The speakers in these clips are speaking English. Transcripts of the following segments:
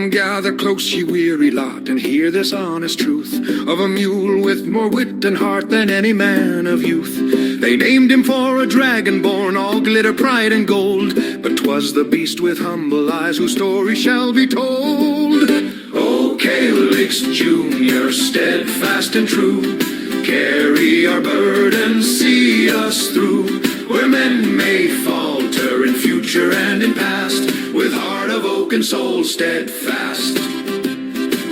Come gather close, ye weary lot, and hear this honest truth of a mule with more wit and heart than any man of youth. They named him for a dragon born, all glitter, pride, and gold, but 'twas the beast with humble eyes whose story shall be told. O Calyx Junior, steadfast and true, carry our burden, see us through, where men may falter in future and in past, with heart of oak and soul steadfast.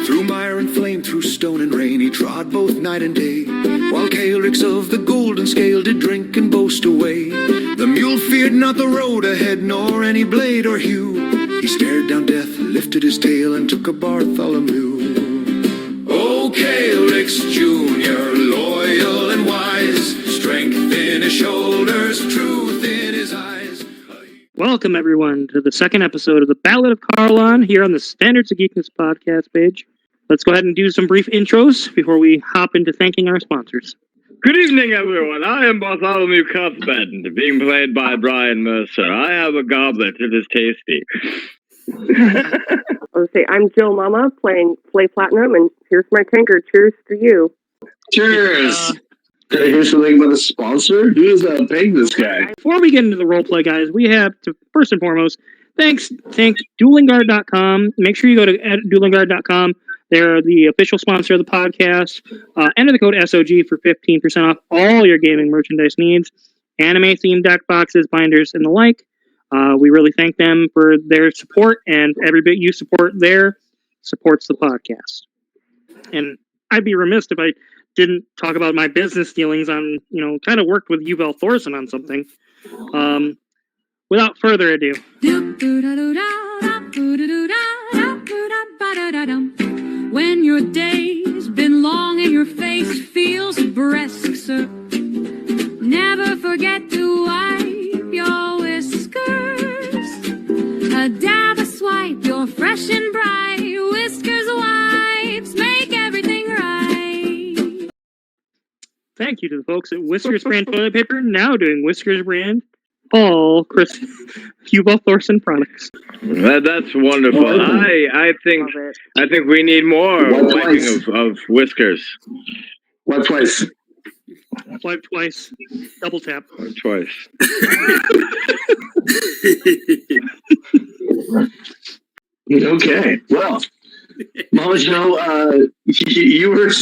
Through mire and flame, through stone and rain, he trod both night and day, while Calyx of the golden scale did drink and boast away. The mule feared not the road ahead, nor any blade or hue. He stared down death, lifted his tail, and took a Bartholomew. O Calyx Junior, loyal and wise, strength in his shoulders, truth in his eyes. Welcome, everyone, to the second episode of the Ballad of Kaarlon here on the Standards of Geekness podcast page. Let's go ahead and do some brief intros before we hop into thanking our sponsors. Good evening, everyone. I am Bartholomew Cuthbert, being played by Brian Mercer. I have a goblet. It is tasty. I would say I'm Jill Mama playing Flay Platinum, and here's my tankard. Cheers to you. Cheers. Can I hear something about a sponsor? Who is paying this guy? Before we get into the roleplay, guys, we have to, first and foremost, thank duelingguard.com. Make sure you go to duelingguard.com. They're the official sponsor of the podcast. Enter the code SOG for 15% off all your gaming merchandise needs. Anime-themed deck boxes, binders, and the like. We really thank them for their support, and every bit you support there supports the podcast. And I'd be remiss if I didn't talk about my business dealings on, kind of worked with Yuval Thorson on something. Without further ado. When your day's been long and your face feels brisk, sir, never forget to wipe your whiskers. A dab, a swipe, you're fresh and bright. Whiskers wipes make everything right. Thank you to the folks at Whiskers Brand Toilet Paper, now doing Whiskers Brand all Chris Yuval Thorson products. That's wonderful. I think we need more wiping of whiskers. Wipe twice. Swipe twice. Double tap. Twice. Okay. Well, Mama Joe, you were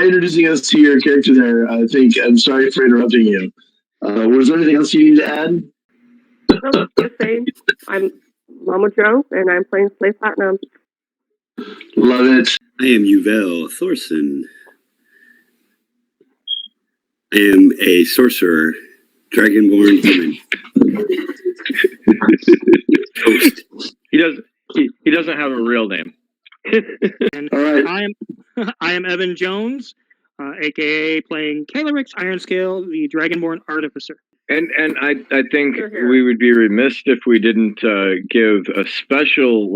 introducing us to your character there. I think I'm sorry for interrupting you. Was there anything else you need to add? No, just saying, I'm Mama Joe, and I'm playing Flay Platinum. Love it. I am Yuval Thorson. I am a sorcerer, dragonborn human. Toast. He doesn't have a real name. And all right. I am Evan Jones, aka playing Calyx Ironscale, the Dragonborn Artificer. And I think we would be remiss if we didn't give a special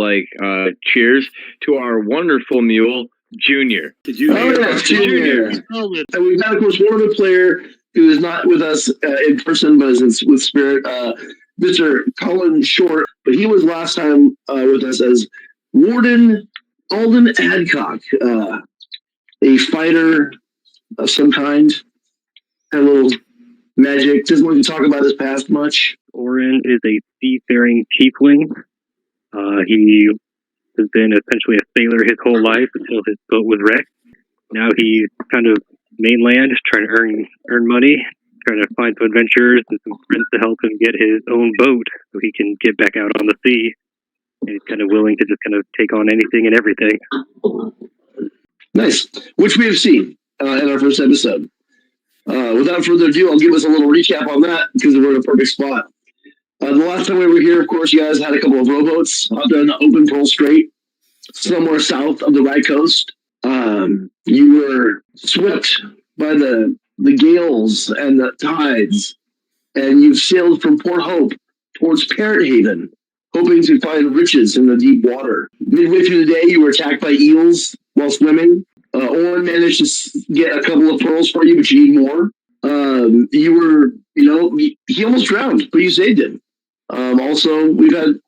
cheers to our wonderful mule, Junior. Junior. And we've got, of course, one other player who is not with us in person, but is with spirit, Mr. Colin Short. But he was last time with us as Warden Alden Adcock, a fighter of some kind, had a little magic, doesn't want to talk about his past much. Oren is a seafaring tiefling. He has been essentially a sailor his whole life until his boat was wrecked. Now he's kind of mainland, just trying to earn money, trying to find some adventures and some friends to help him get his own boat so he can get back out on the sea. And he's kind of willing to just kind of take on anything and everything. Nice, which we have seen in our first episode. Without further ado, I'll give us a little recap on that because we're in a perfect spot. The last time we were here, of course, you guys had a couple of rowboats out there in the open Pearl Strait, somewhere south of the Rye Coast. You were swept by the gales and the tides, and you've sailed from Port Hope towards Parrot Haven, hoping to find riches in the deep water. Midway through the day, you were attacked by eels while swimming. Oren managed to get a couple of pearls for you, but you need more. You were, he almost drowned, but you saved him. Also,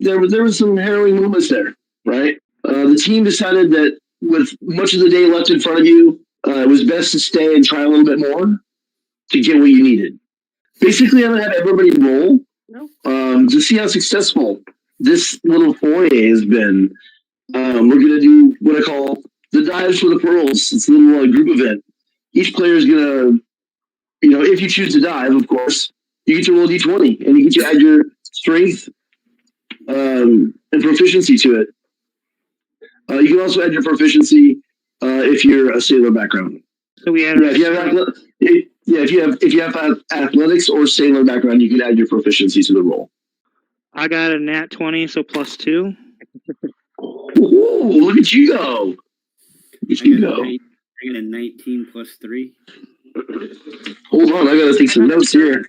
there was some harrowing moments there, right? The team decided that with much of the day left in front of you, it was best to stay and try a little bit more to get what you needed. Basically, I'm going to have everybody roll to see how successful this little foray has been. We're going to do what I call the dives for the pearls. It's a little group event. Each player is going to, if you choose to dive, of course, you get to roll d20, and you get to add your strength and proficiency to it. You can also add your proficiency if you're a sailor background. So we add. If you have athletics or sailor background, you can add your proficiency to the roll. I got a nat 20, so +2. Ooh, look at you go! I got a 19 plus 3. Hold on, I gotta take some notes here.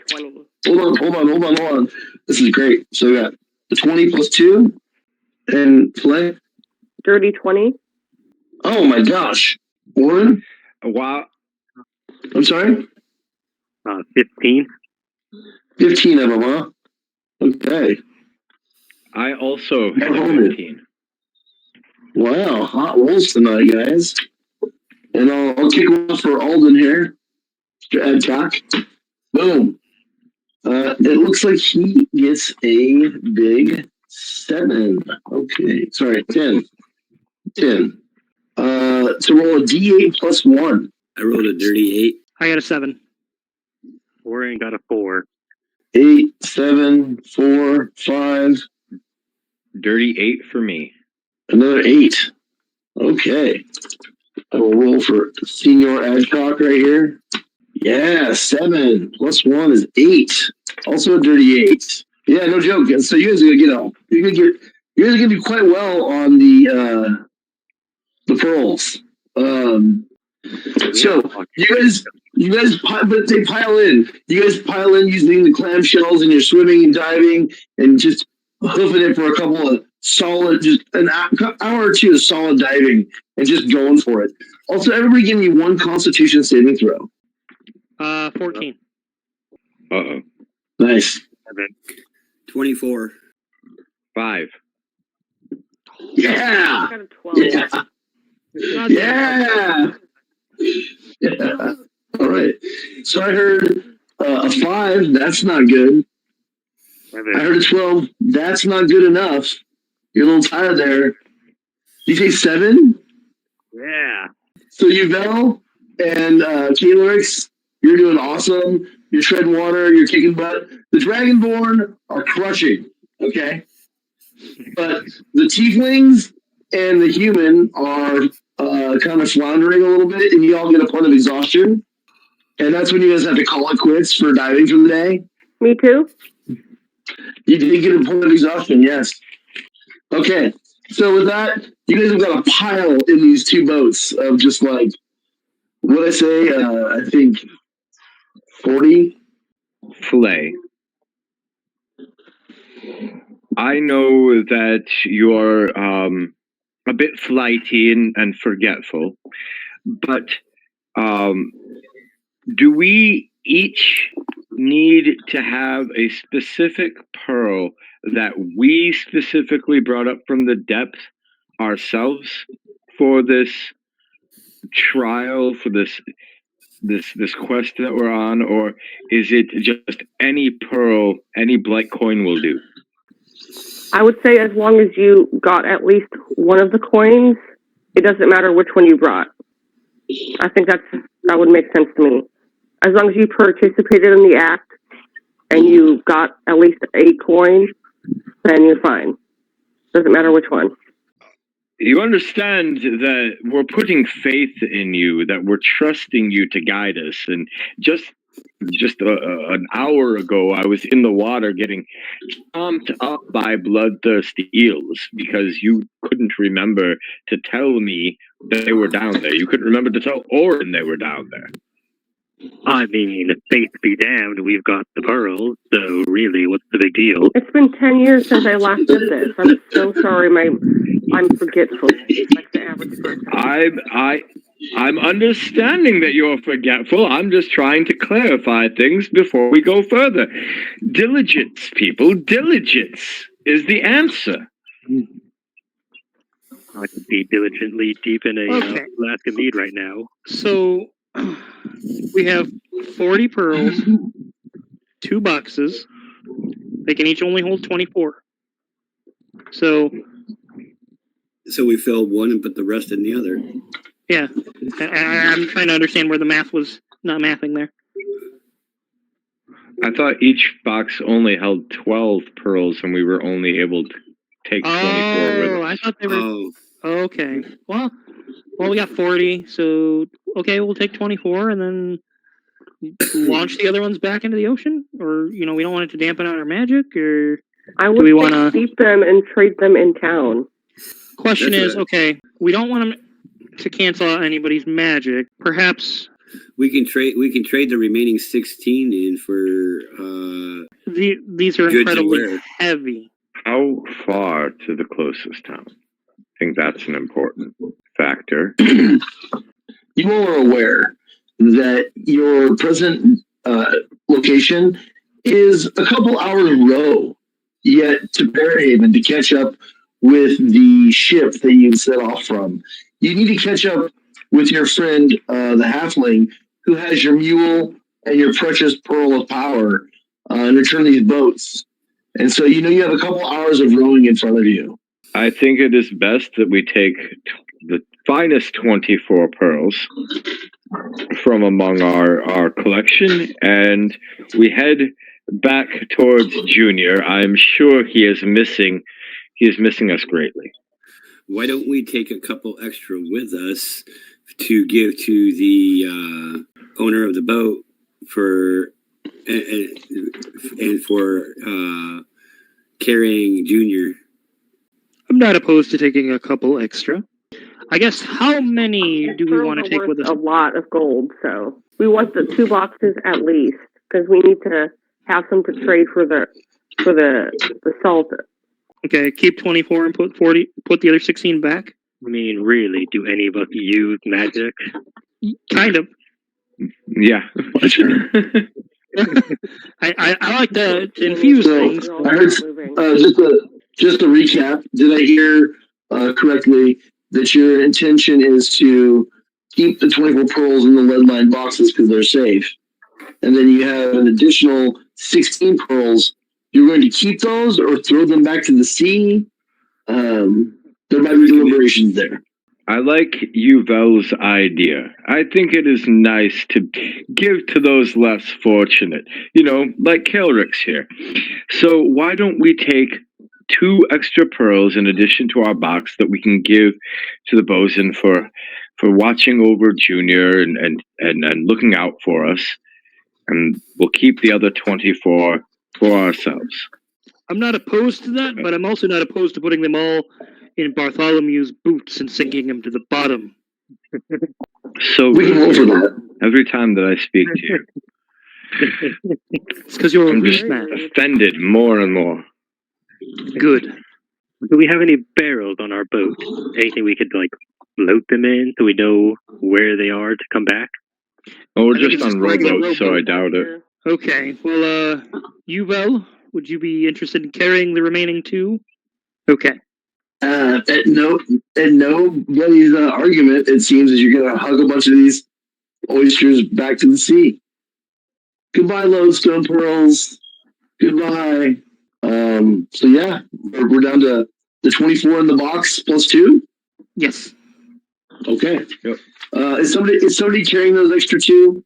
Hold on. This is great. So I got the 20 plus 2 and play. Dirty 20. Oh my gosh. Warren? Wow. I'm sorry? 15. 15 of them, huh? Okay. I also had 15. Wow, hot rolls tonight, guys. And I'll kick off for Alden here. Mr. Adcock. Boom. It looks like he gets a big 7. Okay, sorry, 10. 10. To roll a D8 plus 1. I rolled a dirty 8. I got a 7. Warren got a 4. 8, 7, 4, 5. Dirty 8 for me. Another 8. Okay. I will roll for Senior Adcock right here. Yeah, 7 plus 1 is 8. Also a dirty 8. Yeah, no joke. So you guys are gonna do quite well on the pearls. So but they pile in. You guys pile in using the clamshells, and you're swimming and diving and just hoofing it for a couple of solid, just an hour or two of solid diving and just going for it. Also, everybody give me one Constitution saving throw. 14. Uh-oh. Nice. 24. 5. Yeah. I got a 12. Yeah. Yeah. All right. So I heard a 5. That's not good. I heard a 12. That's not good enough. You're a little tired there. Did you say 7? Yeah. So Yvel and Keylorix, you're doing awesome. You're treading water. You're kicking butt. The Dragonborn are crushing. Okay. But the Tieflings and the human are kind of floundering a little bit, and you all get a point of exhaustion. And that's when you guys have to call it quits for diving for the day. Me too. You did get a point of exhaustion, yes. Okay, so with that, you guys have got a pile in these 2 boats of just like, what I say, I think 40. Flay. I know that you're a bit flighty and forgetful, but do we each need to have a specific pearl that we specifically brought up from the depth ourselves for this trial, for this quest that we're on, or is it just any pearl, any blight coin will do? I would say as long as you got at least one of the coins, it doesn't matter which one you brought. I think that would make sense to me. As long as you participated in the act and you got at least a coin, then you're fine. Doesn't matter which one. You understand that we're putting faith in you, that we're trusting you to guide us. And just an hour ago, I was in the water getting chomped up by bloodthirsty eels because you couldn't remember to tell me that they were down there. You couldn't remember to tell Orin they were down there. I mean, faith be damned, we've got the pearls, so really, what's the big deal? It's been 10 years since I last did this. I'm so sorry. I'm forgetful, like the average person. I'm understanding that you're forgetful. I'm just trying to clarify things before we go further. Diligence, people. Diligence is the answer. I could be diligently deep in a Okay. Alaska mead right now. So we have 40 pearls, 2 boxes. They can each only hold 24. So we fill one and put the rest in the other. yeah, I'm trying to understand where the math was not mathing there. I thought each box only held 12 pearls, and we were only able to take 24 with us. I thought they were. Oh, Okay. Well, we got 40, so okay, we'll take 24 and then launch the other ones back into the ocean, or we don't want it to dampen out our magic, or I would do we say want to keep them and trade them in town. Question That's is, right. okay, we don't want them to cancel out anybody's magic. Perhaps we can trade the remaining 16 in for these are Good to incredibly wear. heavy. How far to the closest town? I think that's an important factor. You all are aware that your present location is a couple hours row yet to Bearhaven to catch up with the ship that you set off from. You need to catch up with your friend, the halfling, who has your mule and your precious pearl of power, and return these boats. And so you have a couple hours of rowing in front of you. I think it is best that we take the finest 24 pearls from among our collection, and we head back towards Junior. I'm sure he is missing us greatly. Why don't we take a couple extra with us to give to the owner of the boat for and for carrying Junior? I'm not opposed to taking a couple extra. I guess how many do we want to take with us? A lot of gold, so we want the 2 boxes at least because we need to have some to trade for the salt. Okay, keep 24 and put 40. Put the other 16 back. I mean, really, do any of us use magic? Kind of. Yeah. I like to infuse things. I heard just a recap. Did I hear correctly that your intention is to keep the 24 pearls in the lead-lined boxes because they're safe, and then you have an additional 16 pearls? You're going to keep those or throw them back to the sea? There might be deliberations there. I like Yuvel's idea. I think it is nice to give to those less fortunate, like Kelrick's here. So why don't we take 2 extra pearls in addition to our box that we can give to the bosun for watching over Junior and looking out for us, and we'll keep the other 24 for ourselves. I'm not opposed to that, but I'm also not opposed to putting them all in Bartholomew's boots and sinking him to the bottom. So We can roll for that. every time that I speak to you, It's because you're a I'm rich just man. offended more and more. Good. Do we have any barrels on our boat? Anything we could float them in so we know where they are to come back? Oh, we're I think just it's on just regular rowboats, so I doubt it. Okay. Well, Yuvel, would you be interested in carrying the remaining 2? Okay. At nobody's argument, it seems, is you're going to hug a bunch of these oysters back to the sea. Goodbye, Loadstone Pearls. Goodbye. So yeah, we're down to the 24 in the box plus 2. Yes. Okay. Yep. Is somebody carrying those extra 2?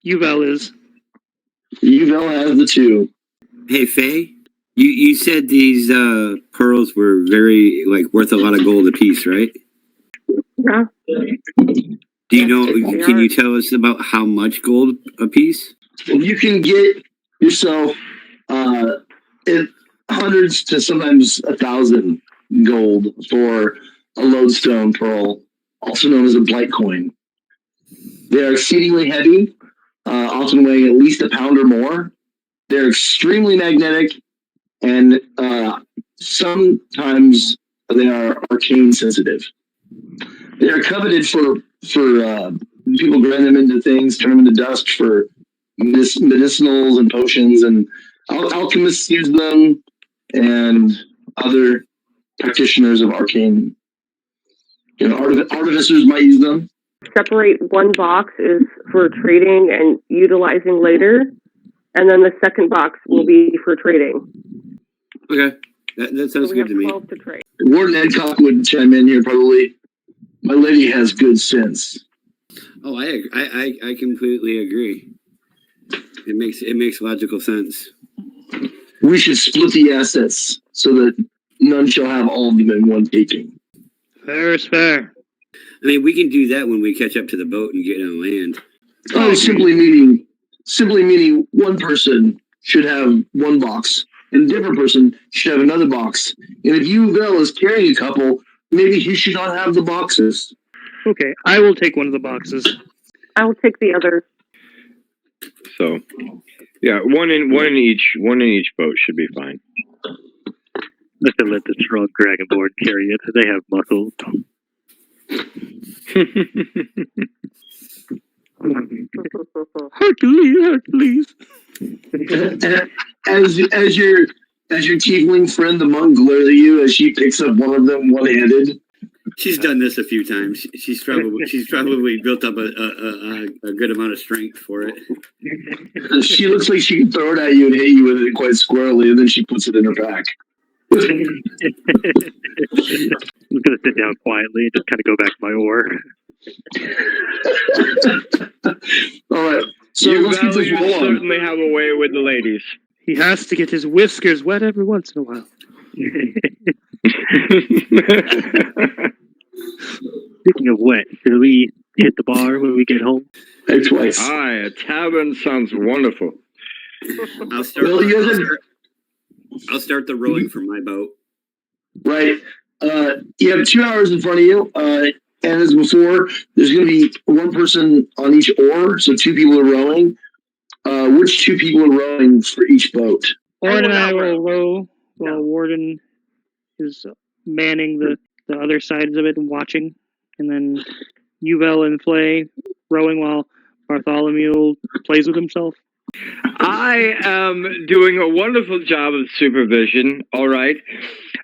Yuvel is. Yuvel has the 2. Hey, Faye, you said these pearls were very worth a lot of gold apiece, right? Yeah. Do you know? Can you tell us about how much gold apiece? You can get yourself hundreds to sometimes 1,000 gold for a Loadstone Pearl, also known as a blight coin. They are exceedingly heavy, often weighing at least a pound or more. They're extremely magnetic, and sometimes they are arcane sensitive. They are coveted for people grind them into things, turn them into dust for medicinals and potions, and alchemists use them, and other practitioners of arcane Artificers might use them. Separate one box is for trading and utilizing later, and then the second box will be for trading. Okay, that sounds So we good have to me. 12 to trade. Warden Edcock would chime in here probably. My lady has good sense. Oh, I completely agree. It makes logical sense. We should split the assets so that none shall have all of them in one taking. Fair is fair. I mean, we can do that when we catch up to the boat and get on land. Oh, simply meaning one person should have one box and a different person should have another box. And if Yuvel is carrying a couple, maybe he should not have the boxes. Okay, I will take one of the boxes. I will take the other. So, yeah, one in each boat should be fine. Let's let the strong dragonborn carry it. They have muscles. Hercules. As your tiefling friend, the monk, glares at you as she picks up one of them one-handed. She's done this a few times. She's probably built up a good amount of strength for it. She looks like she can throw it at you and hit you with it quite squarely, and then she puts it in her back. I'm gonna sit down quietly and just kind of go back to my oar. All right. So You let's keep this rolling. certainly have a way with the ladies. He has to get his whiskers wet every once in a while. Speaking of wet, should we hit the bar when we get home? Twice. Aye, a tavern sounds wonderful. I'll start. Well, I'll start the rowing from my boat. Right. You have 2 hours in front of you. And as before, there's going to be one person on each oar, so 2 people are rowing. Which 2 people are rowing for each boat? Warden and I will row while Warden is manning the other sides of it and watching. And then Yuvel and Flay rowing while Bartholomew plays with himself. I am doing a wonderful job of supervision, all right?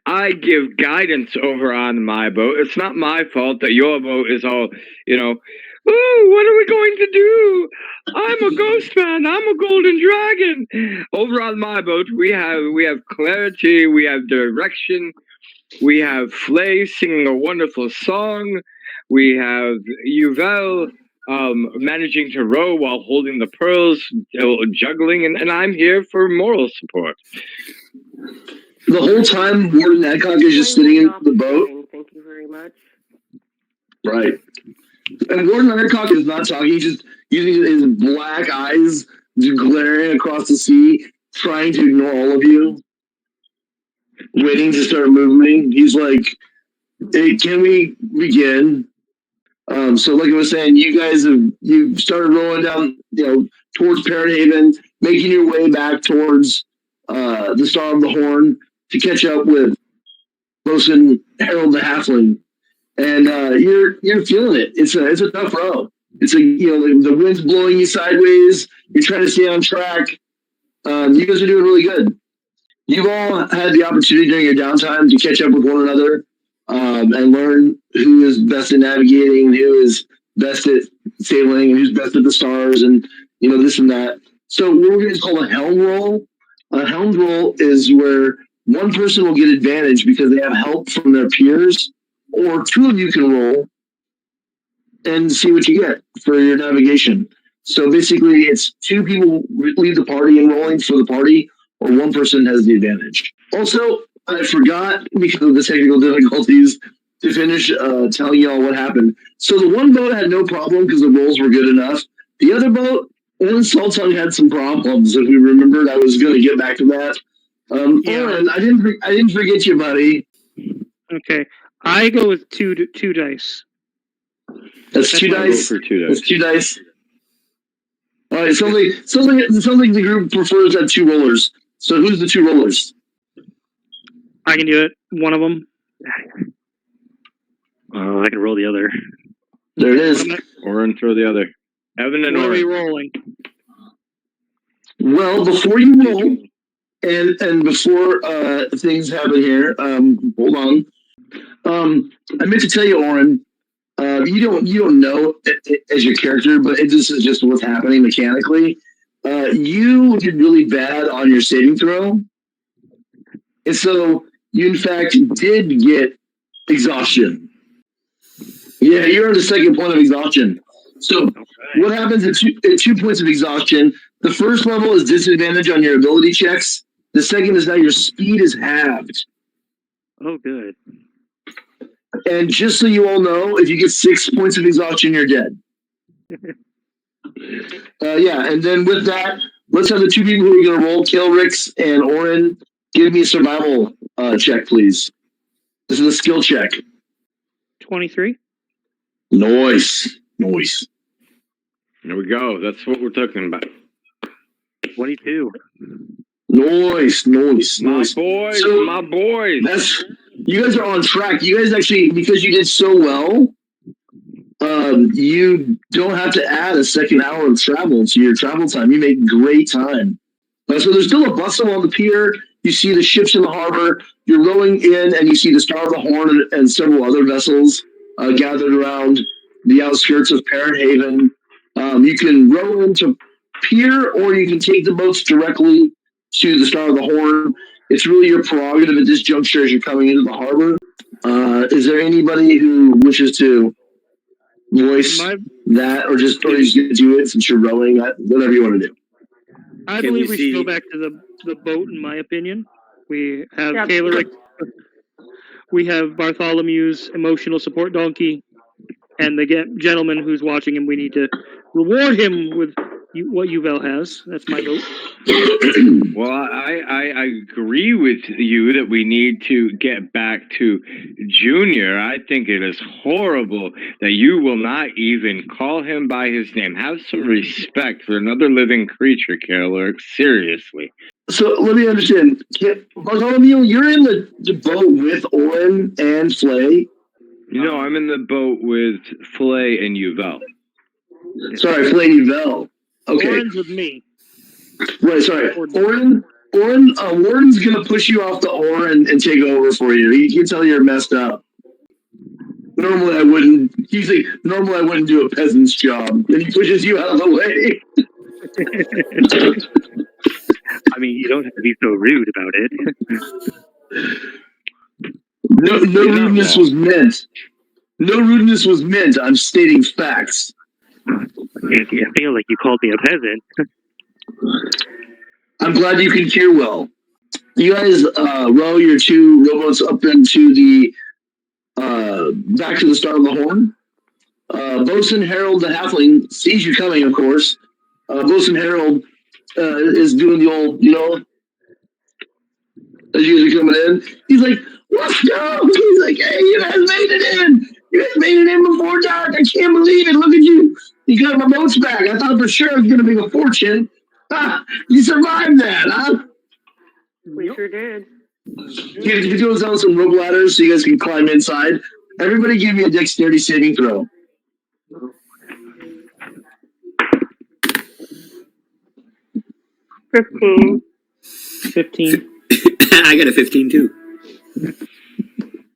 I give guidance over on my boat. It's not my fault that your boat is all, oh, what are we going to do? I'm a ghost man. I'm a golden dragon. Over on my boat, we have clarity. We have direction. We have Flay singing a wonderful song. We have Yuvel managing to row while holding the pearls, juggling, and I'm here for moral support. The whole time, Warden Adcock is just sitting in the boat. Thank you very much. Right. And Warden Adcock is not talking. He's just using his black eyes, just glaring across the sea, trying to ignore all of you, waiting to start moving. He's like, hey, can we begin? So like I was saying, you started rolling down, towards Parrot Haven, making your way back towards the Star of the Horn to catch up with Bosun Harold the Halfling, and you're feeling it. It's a tough row. It's the wind's blowing you sideways. You're trying to stay on track. You guys are doing really good. You've all had the opportunity during your downtime to catch up with one another. And learn who is best at navigating, who is best at sailing, and who's best at the stars, and this and that. So what we're going to call a helm roll. A helm roll is where one person will get advantage because they have help from their peers, or 2 of you can roll and see what you get for your navigation. So basically, it's 2 people lead the party and rolling for the party, or 1 person has the advantage. Also, I forgot, because of the technical difficulties, to finish telling y'all what happened. So the one boat had no problem because the rolls were good enough. The other boat, Owen Saltong had some problems. If we remembered, I was going to get back to that. Owen, I didn't forget you, buddy. Okay, I go with two dice. That's 2 dice. For 2 dice. That's 2 dice. All right, sounds like the group prefers to have 2 rollers. So who's the 2 rollers? I can do it. One of them. I can roll the other. There it is. Oren, throw the other. Evan and What are we Oren. rolling? Well, before you roll, and before things happen here, hold on. I meant to tell you, Oren. You don't know it as your character, but this is just what's happening mechanically. You did really bad on your saving throw, and so you in fact did get exhaustion. Yeah, you're on the second point of exhaustion. So what happens at 2 points of exhaustion? The first level is disadvantage on your ability checks. The second is now your speed is halved. Oh, good. And just so you all know, if you get 6 points of exhaustion, you're dead. Yeah, and then with that, let's have the two people who are going to roll, Kaelrix and Oren, give me a survival check, please. This is a skill check. 23. Nice. There we go. That's what we're talking about. 22. Nice. My boys, So, my boys. You guys are on track. You guys actually, because you did so well, you don't have to add a second hour of travel to your travel time. You make great time. So there's still a bustle on the pier. You see the ships in the harbor. You're rowing in, and you see the Star of the Horn and several other vessels gathered around the outskirts of Parent Haven. You can row into pier, or you can take the boats directly to the Star of the Horn. It's really your prerogative at this juncture as you're coming into the harbor. Is there anybody who wishes to voice that, or just do it since you're rowing? Whatever you want to do. I believe we should go back to the boat, in my opinion. We have Kaelrix. We have Bartholomew's emotional support donkey, and the gentleman who's watching him. We need to reward him with what Yuval has. That's my vote. Well, I agree with you that we need to get back to Junior. I think it is horrible that you will not even call him by his name. Have some respect for another living creature, Kaelrix. Seriously. So let me understand. Bartholomew, you're in the boat with Oren and Flay? No, I'm in the boat with Flay and Yuval. Sorry, Flay and Yuval. Okay. Oren's with me. Right, sorry. Oren's going to push you off the oar and take over for you. He can tell you're messed up. Normally I wouldn't. He's like, normally I wouldn't do a peasant's job. And he pushes you out of the way. I mean, you don't have to be so rude about it. No rudeness was meant. No rudeness was meant. I'm stating facts. I feel like you called me a peasant. I'm glad you can hear well. You guys row your two rowboats up into the back to the Star of the Horn. Bosun Harold the Halfling sees you coming, of course. Bosun Harold is doing the old, as you guys are coming in. He's like, let's go! He's like, hey, you guys made it in! You guys made it in before dark! I can't believe it! Look at you! You got my boats back! I thought for sure it was going to be a fortune! Ah, you survived that, huh? We sure did. He goes down some rope ladders so you guys can climb inside. Everybody give me a dexterity saving throw. $15. 15. I got a 15 too.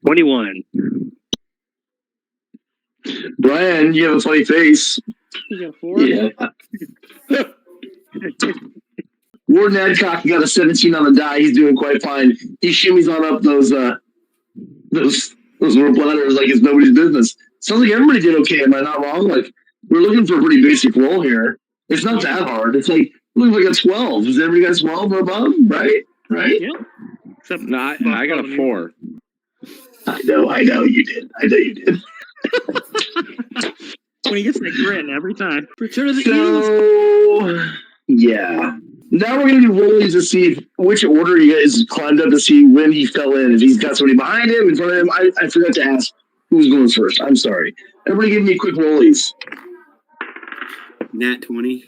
21. Brian, you have a funny face. You got 4? Yeah. Warden Adcock got a 17 on the die. He's doing quite fine. He shimmies on up those rope ladders like it's nobody's business. Sounds like everybody did okay. Am I not wrong? Like, we're looking for a pretty basic roll here. It's not that hard. It's like, looks like a 12. Is everybody got 12 or above? Right? Yeah. Except I got a 4. I know you did. When he gets that grin every time. Return of the So, yeah. Now we're going to do rollies to see which order you guys climbed up to see when he fell in. If he's got somebody behind him, in front of him. I forgot to ask who's going first. I'm sorry. Everybody give me quick rollies. Nat 20.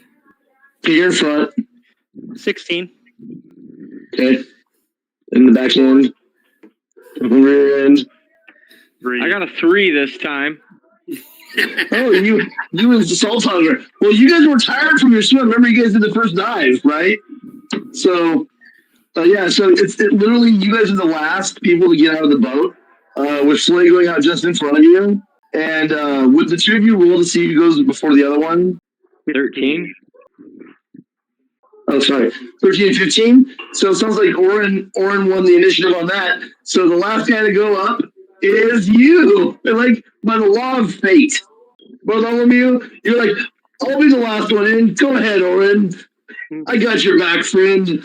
Okay, you're in front. 16. Okay. In the back end. Rear end. 3. I got a 3 this time. Oh, you was the salt hunter. Well, you guys were tired from your swim. Remember, you guys did the first dive, right? So, yeah. So it's literally you guys are the last people to get out of the boat. with Slay going out just in front of you. And would the two of you roll to see who goes before the other one? 13. Oh, sorry. 13 and 15. So it sounds like Orin won the initiative on that. So the last guy to go up is you. And like, by the law of fate. Bartholomew, you're like, I'll be the last one in. Go ahead, Orin. I got your back, friend.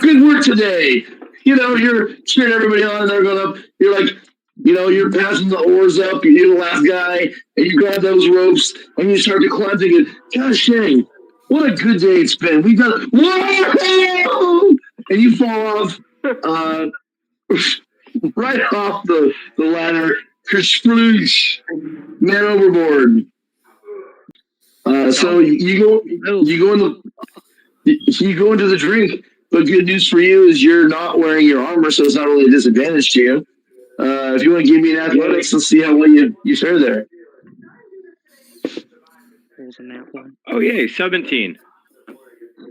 Good work today. You're cheering everybody on, and they're going up. You're like, you're passing the oars up. You're the last guy, and you grab those ropes, and you start to climb, thinking, gosh dang, what a good day it's been. We've got, whoa! And you fall off right off the ladder. Kersploosh, man overboard. So you go into the drink. But good news for you is you're not wearing your armor, so it's not really a disadvantage to you. If you want to give me an athletics, let's see how well you fare there. Oh, yay, 17.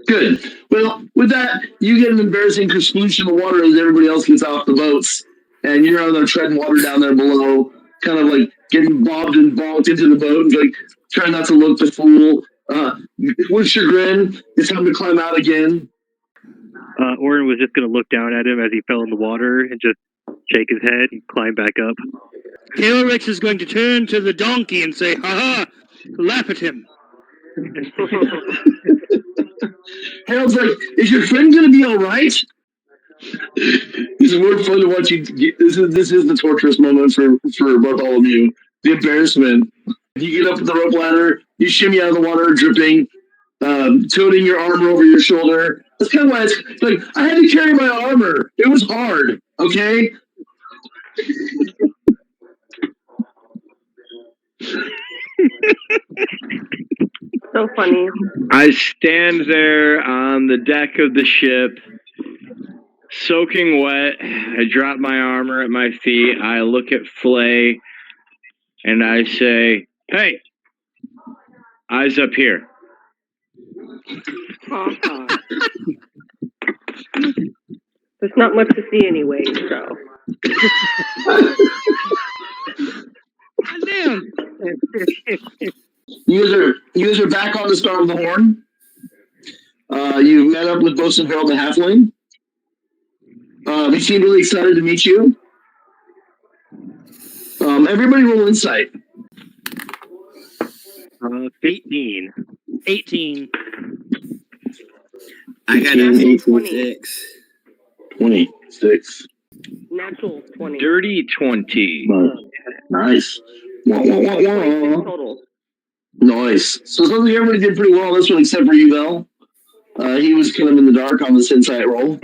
Good. Well, with that, you get an embarrassing sploosh in the water as everybody else gets off the boats. And you're out there treading water down there below, kind of like getting bobbed and bonked into the boat, and like trying not to look the fool. With chagrin, it's time to climb out again. Orin was just going to look down at him as he fell in the water and just shake his head and climb back up. Tailrex is going to turn to the donkey and say, "Ha ha!" Laugh at him. Harold's like, "Is your friend going to be all right?" This is more fun to watch you. This is the torturous moment for both all of you. The embarrassment. You get up with the rope ladder. You shimmy out of the water, dripping, toting your armor over your shoulder. That's kind of why it's like I had to carry my armor. It was hard. Okay. So funny. I stand there on the deck of the ship, soaking wet. I drop my armor at my feet. I look at Flay, and I say, "Hey, eyes up here." There's not much to see anyway, so. Damn. You guys are back on the Star of the Horn. You met up with Bosun Harold the Halfling. He seemed really excited to meet you. Everybody roll insight. 15. 18. I got a 26. 26. Natural 20. Dirty 20. Nice. Wah, wah, wah, wah. Total. Nice. So it sounds like everybody did pretty well on this one except for you, Vel. He was kind of in the dark on this insight roll.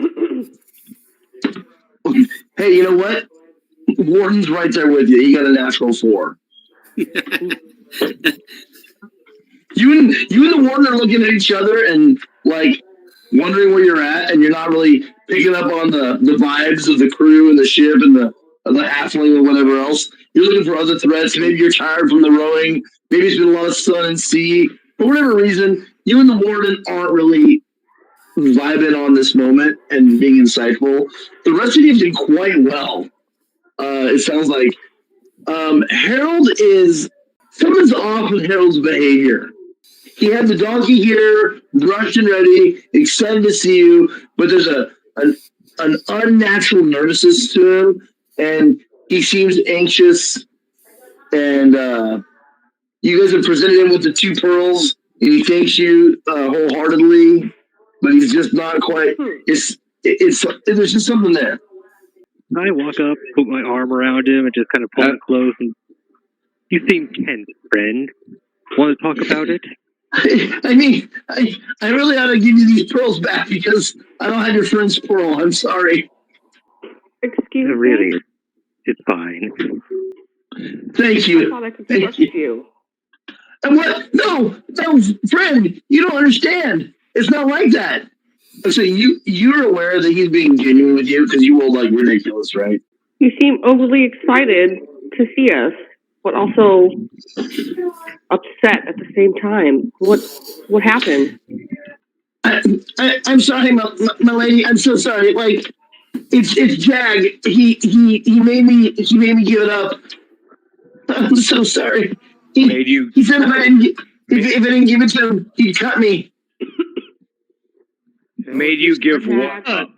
Hey, you know what? Warden's right there with you. He got a natural 4. You and the Warden are looking at each other and like wondering where you're at, and you're not really picking up on the vibes of the crew and the ship and the halfling or whatever else. You're looking for other threats. Maybe you're tired from the rowing. Maybe it's been a lot of sun and sea. For whatever reason, you and the Warden aren't really vibing on this moment and being insightful. The rest of you did quite well. It sounds like Harold is something's off with Harold's behavior. He had the donkey here, brushed and ready, excited to see you, but there's an unnatural nervousness to him, and he seems anxious. And you guys have presented him with the 2 pearls, and he thanks you wholeheartedly, but he's just not quite. It's there's just something there. I walk up, put my arm around him, and just kind of pull him close. And you seem tense, friend. Want to talk about it? I mean, I really ought to give you these pearls back because I don't have your friend's pearl. I'm sorry. Excuse me? Really, it's fine. Thank you. I thought I could trust you. And what? No, friend, you don't understand. It's not like that. So you're aware that he's being genuine with you because you rolled like ridiculous, right? You seem overly excited to see us, but also upset at the same time. What happened? I'm sorry, my lady. I'm so sorry. Like, It's Jag. He made me give it up. I'm so sorry. Made you. He said if I didn't give it to him, he'd cut me. Made you give what up?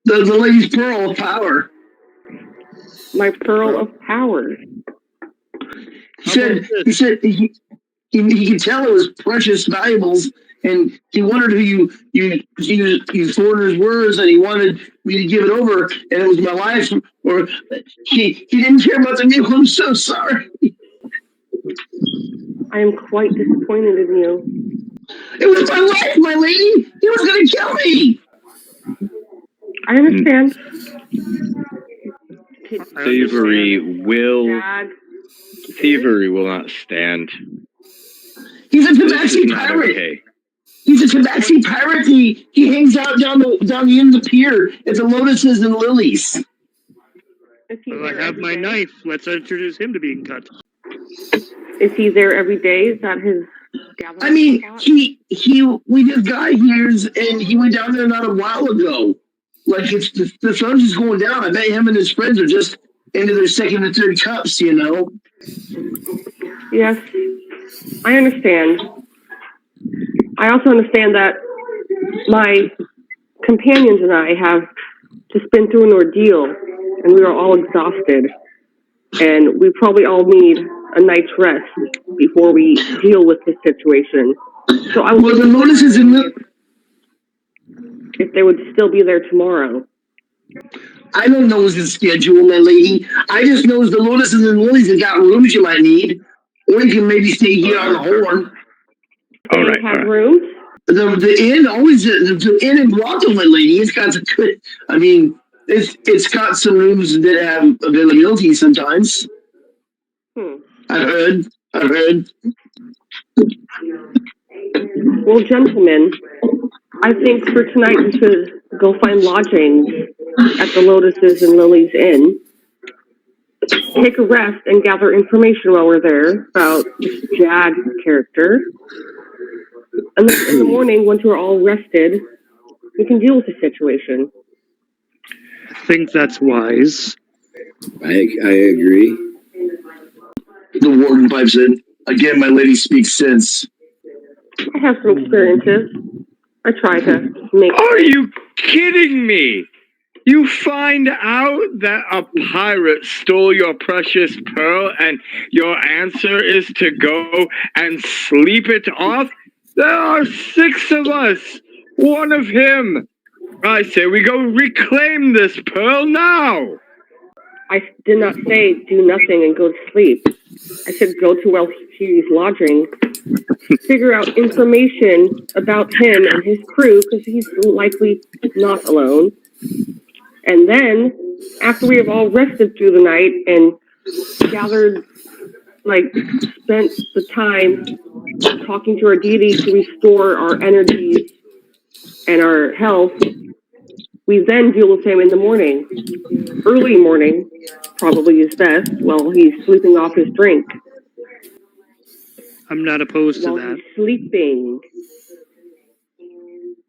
The lady's pearl of power. My pearl of power. He said he could tell it was precious valuables, and he wondered who you foreigners were, and he wanted me to give it over, and it was my life. Or he didn't care about the mule. I'm so sorry. I am quite disappointed in you. It was my life, my lady. He was going to kill me. I understand. Thievery will not stand. He's a tabaxi pirate. Okay. He's a tabaxi pirate. He hangs out down the end of the pier at the Lotuses and Lilies. Well, I have my knife. Let's introduce him to being cut. Is he there every day? Is that his gathering I mean, spot? we just got here, and he went down there not a while ago. Like, it's the sun's just going down. I bet him and his friends are just into their second and third cups, you know? Yes, I understand. I also understand that my companions and I have just been through an ordeal, and we are all exhausted. And we probably all need a night's rest before we deal with this situation. So I was the Lotus is in the... if they would still be there tomorrow. I don't know his schedule, my lady. I just know the Lotuses and Lilies have got rooms you might need. Or you can maybe stay here on the Horn. They have rooms? The inn always the inn in Bronto, my lady. It's got some good. I mean, it's got some rooms that have availability sometimes. I've heard. Well, gentlemen, I think for tonight we should go find lodging at the Lotuses and Lilies Inn. Take a rest and gather information while we're there about this Jag character. And then in the morning, once we're all rested, we can deal with the situation. I think that's wise. I agree. The warden pipes in. Again, my lady speaks sense. I have some experiences. I try to make... Are you kidding me? You find out that a pirate stole your precious pearl and your answer is to go and sleep it off? There are 6 of us. One of him. I say we go reclaim this pearl now. I did not say do nothing and go to sleep. I said go to Welchie's lodging, figure out information about him and his crew, because he's likely not alone. And then, after we have all rested through the night and spent the time talking to our deity to restore our energies and our health, we then deal with him in the morning. Early morning probably is best while he's sleeping off his drink. I'm not opposed to that. While he's sleeping.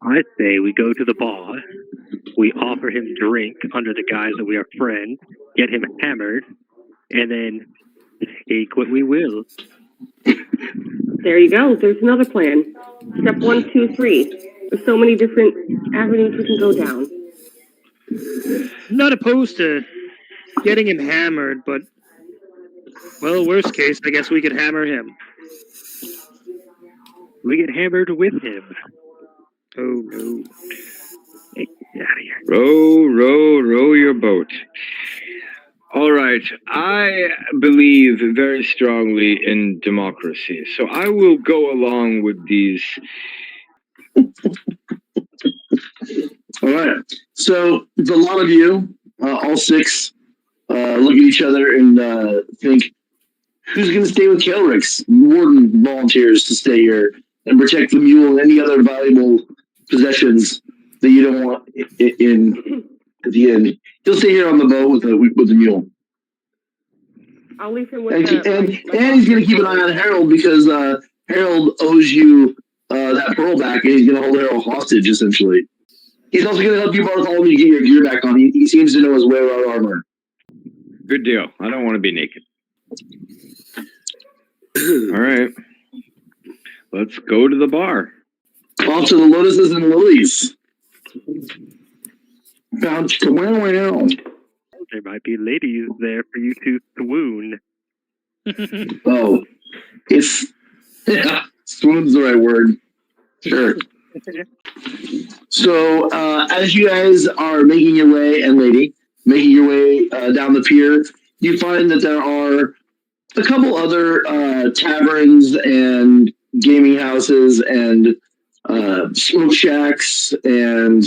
I say we go to the bar, we offer him drink under the guise that we are friends, get him hammered, and then take what we will. There you go. There's another plan. Step 1, 2, 3. There's so many different avenues we can go down. I'm not opposed to getting him hammered, but, well, worst case, I guess we could hammer him. We get hammered with him. Oh, no. Hey, get out of here. Row your boat. All right. I believe very strongly in democracy, so I will go along with these. All right. So the lot of you, all 6, look at each other and think, who's going to stay with Kelrix? Warden volunteers to stay here and protect the mule and any other valuable possessions that you don't want in at the end. He'll stay here on the boat with the mule. I'll leave him with and he's going to keep an eye on Harold because Harold owes you that pearl back, and he's going to hold Harold hostage essentially. He's also going to help you, Bartholomew, to get your gear back on. He seems to know his way around armor. Good deal. I don't want to be naked. All right. Let's go to the bar. Off to the Lotuses and Lilies. Bounce to wow. There might be ladies there for you to swoon. Oh, it's swoon's the right word. Sure. So, as you guys are making your way, and lady, making your way down the pier, you find that there are a couple other taverns and gaming houses and smoke shacks and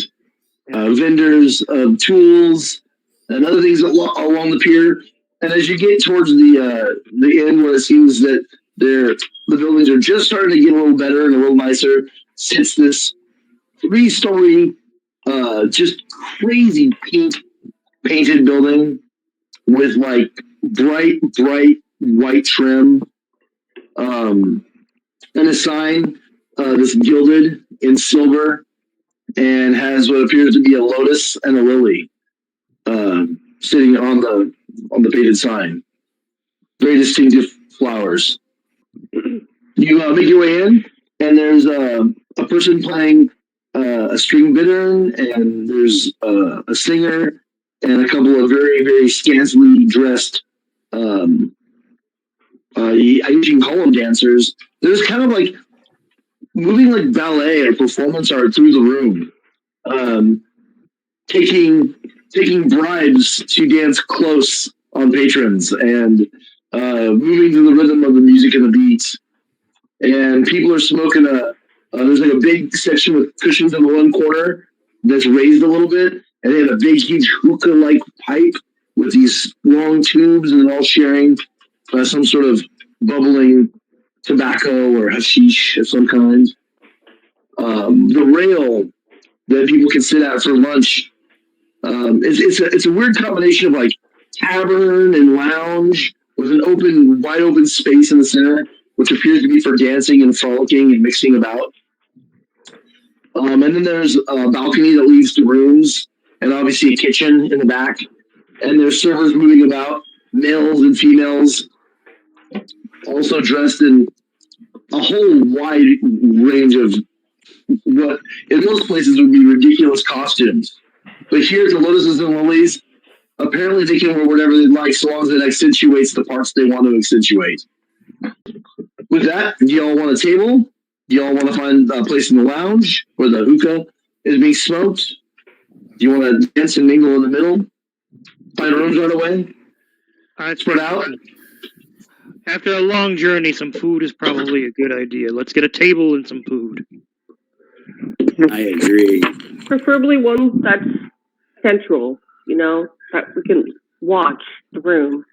vendors of tools and other things along the pier. And as you get towards the end, where it seems that the buildings are just starting to get a little better and a little nicer, sits this 3-story, just crazy pink painted building with like bright white trim, and a sign that's gilded in silver and has what appears to be a lotus and a lily sitting on the painted sign. Very distinctive flowers. You make your way in, and there's a person playing a string bittern, and there's a singer, and a couple of very, very scantily dressed, I guess you can call them dancers. There's kind of like moving like ballet or performance art through the room, taking bribes to dance close on patrons and moving to the rhythm of the music and the beats. And people are smoking there's like a big section with cushions in the one corner that's raised a little bit, and they have a big, huge hookah-like pipe with these long tubes, and they're all sharing some sort of bubbling tobacco or hashish of some kind. The rail that people can sit at for lunch, it's a weird combination of like tavern and lounge with an wide open space in the center, which appears to be for dancing and frolicking and mixing about. And then there's a balcony that leads to rooms, and obviously a kitchen in the back. And there's servers moving about, males and females, also dressed in a whole wide range of what in most places would be ridiculous costumes. But here at the Lotuses and Lilies, apparently they can wear whatever they like, so long as it accentuates the parts they want to accentuate. With that, do y'all want a table? Do y'all want to find a place in the lounge where the hookah is being smoked? Do you want to dance and mingle in the middle? Find rooms right away? Spread out? After a long journey, some food is probably a good idea. Let's get a table and some food. I agree. Preferably one that's central, that we can watch the room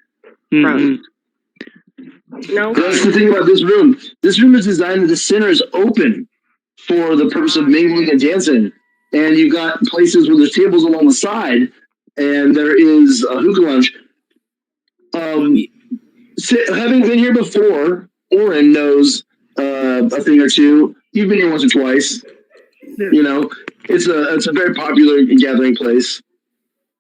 from. No? That's the thing about this room. This room is designed that the center is open for the purpose of mingling and dancing. And you've got places where there's tables along the side, and there is a hookah lounge. Having been here before, Oren knows a thing or two. You've been here once or twice. It's a very popular gathering place.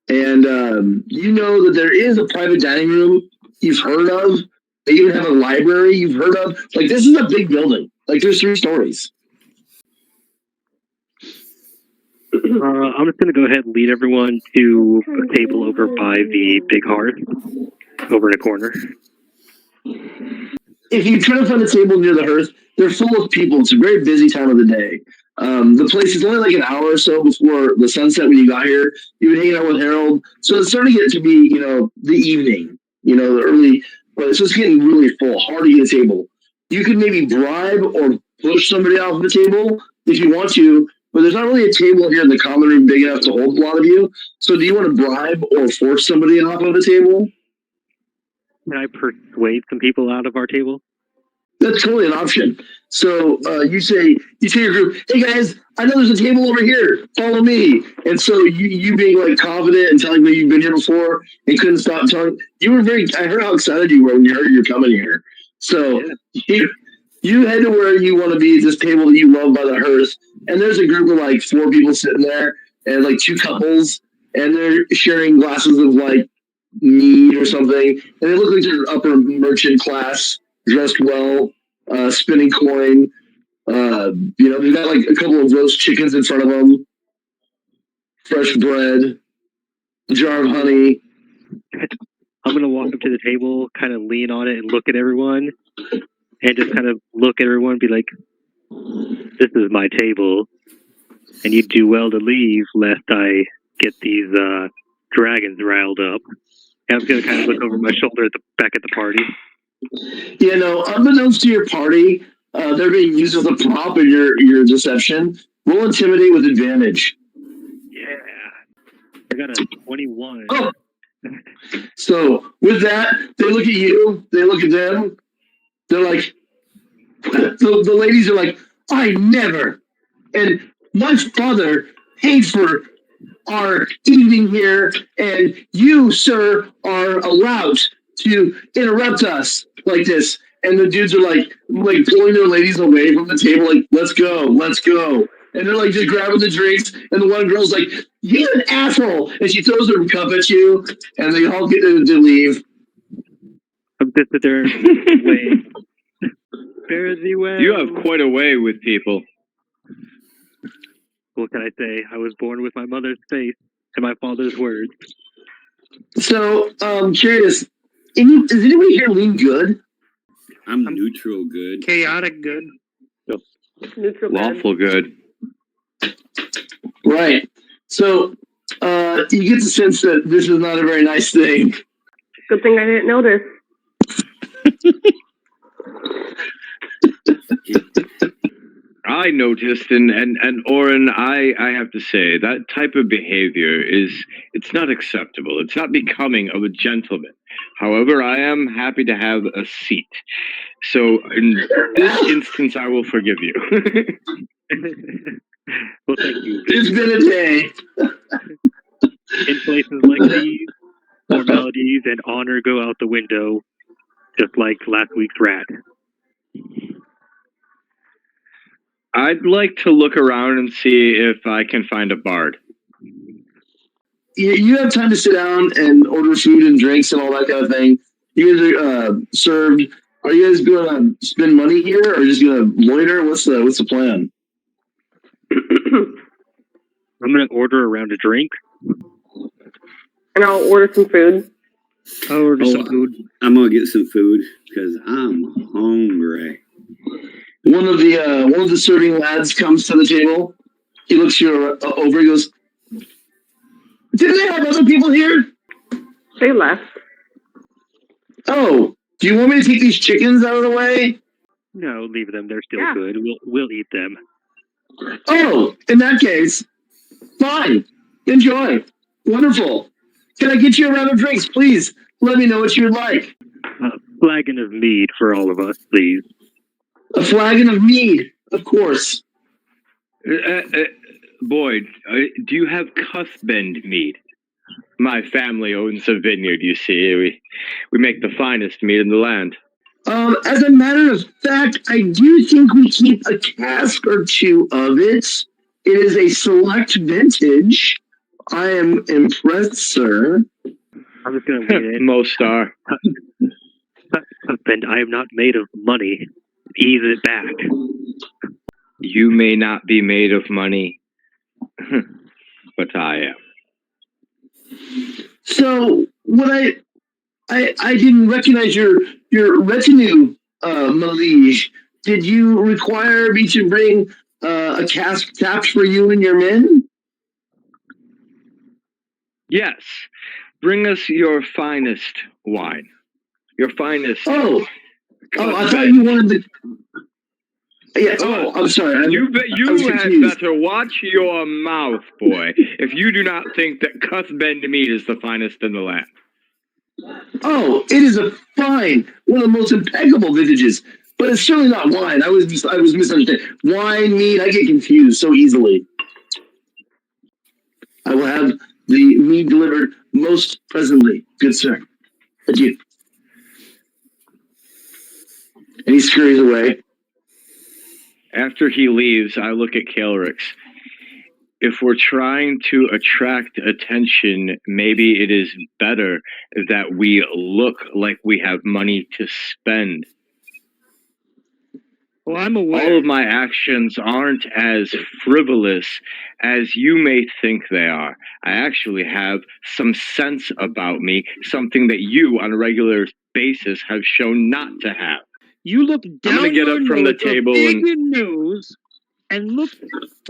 And you know that there is a private dining room you've heard of. They even have a library you've heard of. Like, this is a big building. Like, there's 3 stories. I'm just going to go ahead and lead everyone to a table over by the big hearth, over in a corner. If you try to find a table near the hearth, they're full of people. It's a very busy time of the day. The place is only like an hour or so before the sunset when you got here. You've been hanging out with Harold. So it's starting to get to be, the evening, the early. But it's just getting really full. Hard to get a table. You could maybe bribe or push somebody off the table if you want to, but there's not really a table here in the common room big enough to hold a lot of you. So do you want to bribe or force somebody off of the table? Can I persuade some people out of our table? That's totally an option. So you say to your group, "Hey guys, I know there's a table over here. Follow me." And so you being like confident and telling me you've been here before and couldn't stop telling. You were I heard how excited you were when you heard you're coming here. So you head to where you want to be at this table that you love by the hearth. And there's a group of like 4 people sitting there. and like two couples, and they're sharing glasses of like mead or something, and they look like they're upper merchant class, dressed well, spinning coin. They've got like a couple of roast chickens in front of them, fresh bread, a jar of honey. I'm going to walk up to the table, kind of lean on it and look at everyone, and just kind of look at everyone and be like, this is my table, and you'd do well to leave lest I get these dragons riled up. And I was going to kind of look over my shoulder back at the party. Yeah, no, unbeknownst to your party, they're being used as a prop in your deception. Roll intimidate with advantage. Yeah. I got a 21. Oh. So with that, they look at you, they look at them, they're like, the ladies are like, I never. And my father paid for our evening here, and you, sir, are allowed to interrupt us like this. And the dudes are like pulling their ladies away from the table, like, let's go. And they're like just grabbing the drinks, and the one girl's like, you're an asshole, and she throws her cup at you, and they all get to leave. I'm just at their way. Fare thee well. You have quite a way with people. What can I say? I was born with my mother's face and my father's words. So, curious, is anybody here lean good? I'm neutral good. Chaotic good. Neutral Lawful good. Right. So, you get the sense that this is not a very nice thing. Good thing I didn't notice. I noticed, and Oren, I have to say, that type of behavior it's not acceptable. It's not becoming of a gentleman. However, I am happy to have a seat. So in this instance, I will forgive you. Well, thank you. It's been a day. In places like these, formalities and honor go out the window, just like last week's rat. I'd like to look around and see if I can find a bard. You have time to sit down and order food and drinks and all that kind of thing. You guys are served. Are you guys going to spend money here, or just going to loiter? What's the plan? I'm going to order a round of drink. And I'll order some food. I'll order some food. I'm going to get some food because I'm hungry. One of the serving lads comes to the table. He looks you over. He goes, "Didn't they have other people here?" They left. Oh, do you want me to take these chickens out of the way? No, leave them. They're still Yeah. good. We'll eat them. Oh, in that case, fine. Enjoy. Wonderful. Can I get you a round of drinks, please? Let me know what you'd like. A flagon of mead for all of us, please. A flagon of mead, of course. Boyd, do you have Cuthbend mead? My family owns a vineyard, you see. We make the finest mead in the land. As a matter of fact, I do think we keep a cask or two of it. It is a select vintage. I am impressed, sir. I'm just going to read it. Most are. Husband, I am not made of money. Ease it back. You may not be made of money, but I am. So, what I didn't recognize your retinue, Malige. Did you require me to bring a cask tapped for you and your men? Yes. Bring us your finest wine. Your finest. Oh, I thought you wanted the. Yeah. Oh, I'm sorry. You was had confused. better watch your mouth, boy, if you do not think that Cuthbend mead is the finest in the land. Oh, it is a fine, one of the most impeccable vintages, but it's certainly not wine. I was misunderstanding. Wine, mead, I get confused so easily. I will have the mead delivered most presently, good sir. Adieu. And he scurries away. After he leaves, I look at Kaelrix. if we're trying to attract attention, maybe it is better that we look like we have money to spend. Well, I'm aware. All of my actions aren't as frivolous as you may think they are. I actually have some sense about me, something that you on a regular basis have shown not to have. You look down I'm gonna get up from the table and nose and look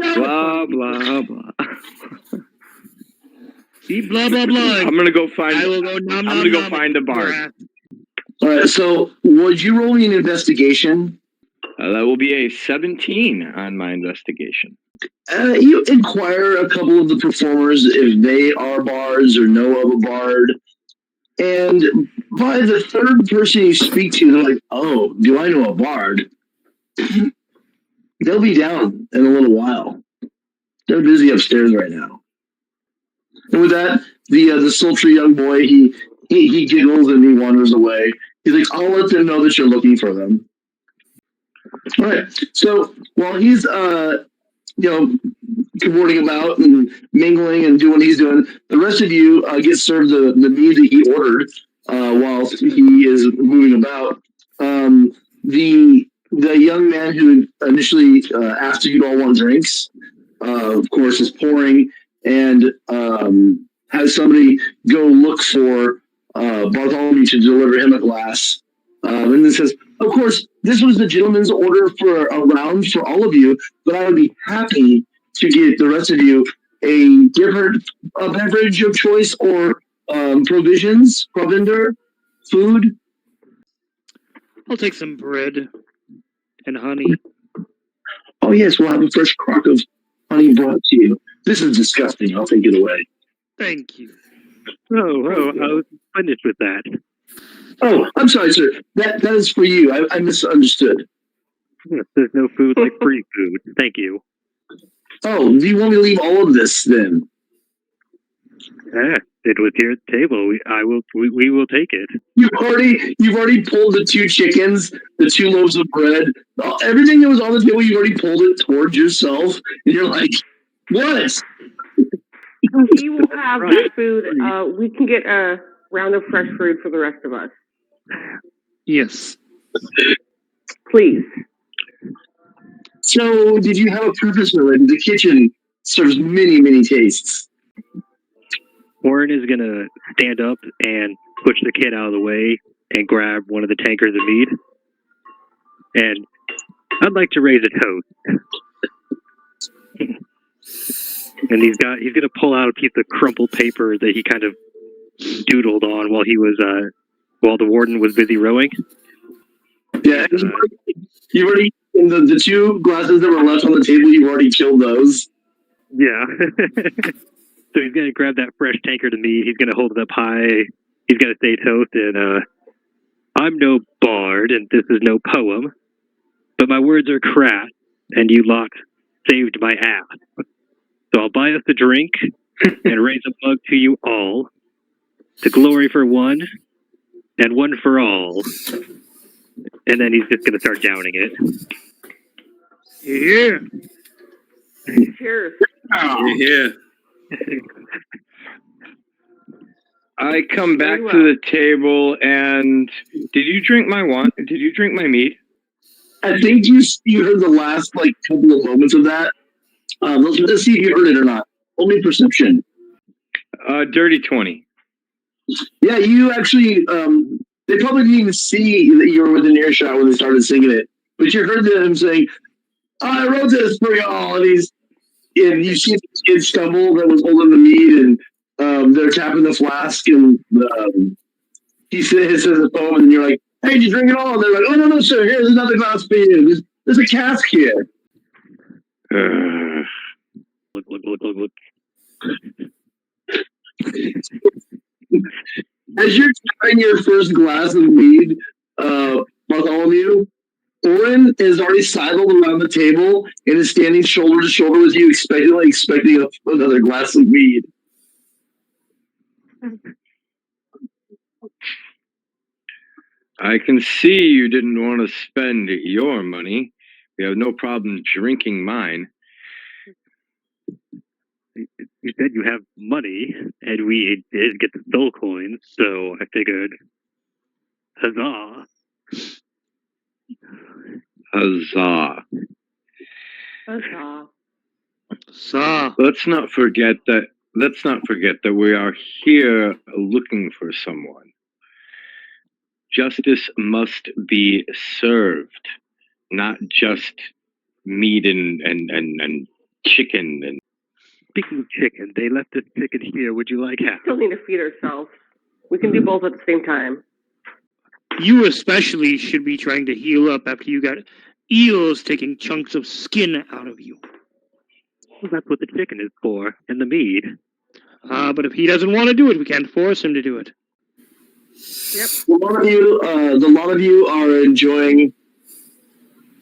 down blah upon me. blah blah. See, blah blah blah. I'm gonna go find. I will go nom, I'm nom, gonna go nom, find a bard. grass. All right. So, would you roll me an investigation? That will be a 17 on my investigation. You inquire a couple of the performers if they are bards or know of a bard. And by the third person you speak to, they're like, "Oh, do I know a bard?" They'll be down in a little while. They're busy upstairs right now. And with that, the sultry young boy, he giggles and he wanders away. He's like, "I'll let them know that you're looking for them." All right. So while he's cavorting about and mingling and doing what he's doing, the rest of you get served the mead that he ordered while he is moving about. The young man who initially asked if you'd all want drinks, of course, is pouring and has somebody go look for Bartholomew to deliver him a glass. And then says, "Of course, this was the gentleman's order for a round for all of you, but I would be happy to get the rest of you a different beverage of choice or provisions, provender, food." I'll take some bread and honey. "Oh yes, we'll have a fresh crock of honey brought to you. This is disgusting. I'll take it away." Thank you. Oh, I was finished with that. "Oh, I'm sorry, sir. That is for you. I misunderstood." Yes, there's no food like free food. Thank you. "Oh, do you want me to leave all of this then?" It was here at the table. We will take it. You've already pulled the 2 chickens, the 2 loaves of bread, everything that was on the table. You've already pulled it towards yourself, and you're like, "What?" He will have that food. We can get a round of fresh fruit for the rest of us. Yes. Please. So, did you have a purpose already? The kitchen serves many, many tastes. Warren is going to stand up and push the kid out of the way and grab one of the tankards of mead. And I'd like to raise a toast. And he's going to pull out a piece of crumpled paper that he kind of doodled on while the warden was busy rowing. Yeah, you've already the 2 glasses that were left on the table. You've already killed those. Yeah. So he's going to grab that fresh tankard of mead. He's going to hold it up high. He's going to say toast. And I'm no bard, and this is no poem, but my words are crass, and you lot saved my ass. So I'll buy us a drink and raise a mug to you all, to glory for one and one for all. And then he's just going to start downing it. Yeah. Cheers. Yeah. I come back to the table and did you drink my wine? Did you drink my mead? I think you heard the last couple of moments of that. Let's see if you heard it or not. Only perception. Dirty 20. Yeah, you actually. They probably didn't even see that you were within earshot when they started singing it, but you heard them saying, "I wrote this for y'all," and you see the kid stumble that was holding the mead, and they're tapping the flask, and he says a poem, and you're like, "Hey, did you drink it all?" And they're like, "Oh no, sir. Here, there's another glass for you. There's a cask here." Look. As you're trying your first glass of mead, Bartholomew, Oren is already sidled around the table and is standing shoulder to shoulder with you, expecting another glass of mead. I can see you didn't want to spend your money. We have no problem drinking mine. You said you have money, and we did get the soul coins, so I figured, huzzah. Huzzah. Huzzah. So, Let's not forget that we are here looking for someone. Justice must be served, not just meat and chicken and Speaking of chicken, they left the chicken here. Would you like half? Still need to feed ourselves. We can do both at the same time. you especially should be trying to heal up after you got eels taking chunks of skin out of you. Well, that's what the chicken is for, and the mead. But if he doesn't want to do it, we can't force him to do it. Yep. A lot of you are enjoying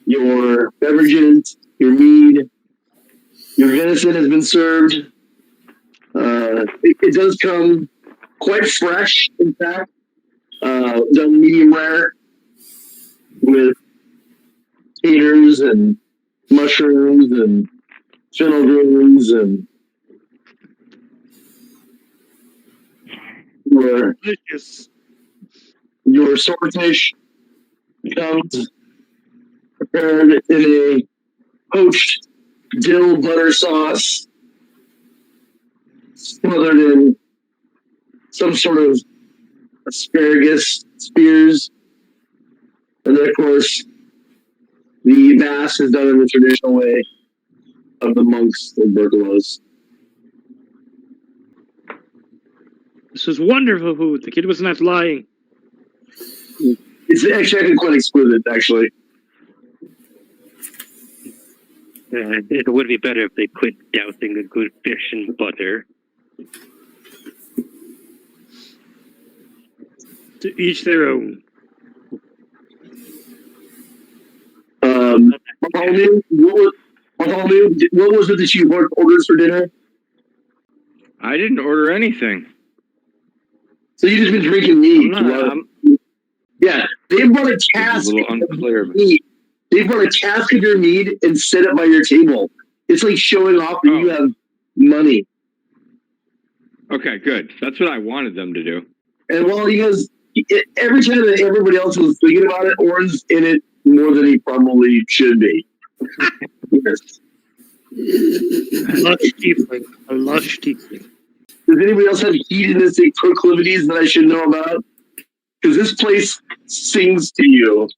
your beverages, your mead. Your venison has been served. It does come quite fresh, in fact. Done medium rare with taters and mushrooms and fennel greens and Delicious. your swordfish comes prepared in a poached dill butter sauce, smothered in some sort of asparagus spears. And then, of course, the mass is done in the traditional way of the monks and burglos. This is wonderful food. The kid was not lying. It's actually quite exquisite, actually. It would be better if they quit dousing a good fish in butter. To each their own. Bartholomew, what was it that you ordered for dinner? I didn't order anything. So you just been drinking mead. Yeah, they brought a It's a cask little unclear. of mead. They brought a cask of your mead and set it by your table. It's like showing off that you have money. Okay, good. That's what I wanted them to do. And while he goes, every time that everybody else was thinking about it, Orin's in it more than he probably should be. Yes. A lush tiefling. A lush tiefling. Does anybody else have hedonistic proclivities that I should know about? Because this place sings to you.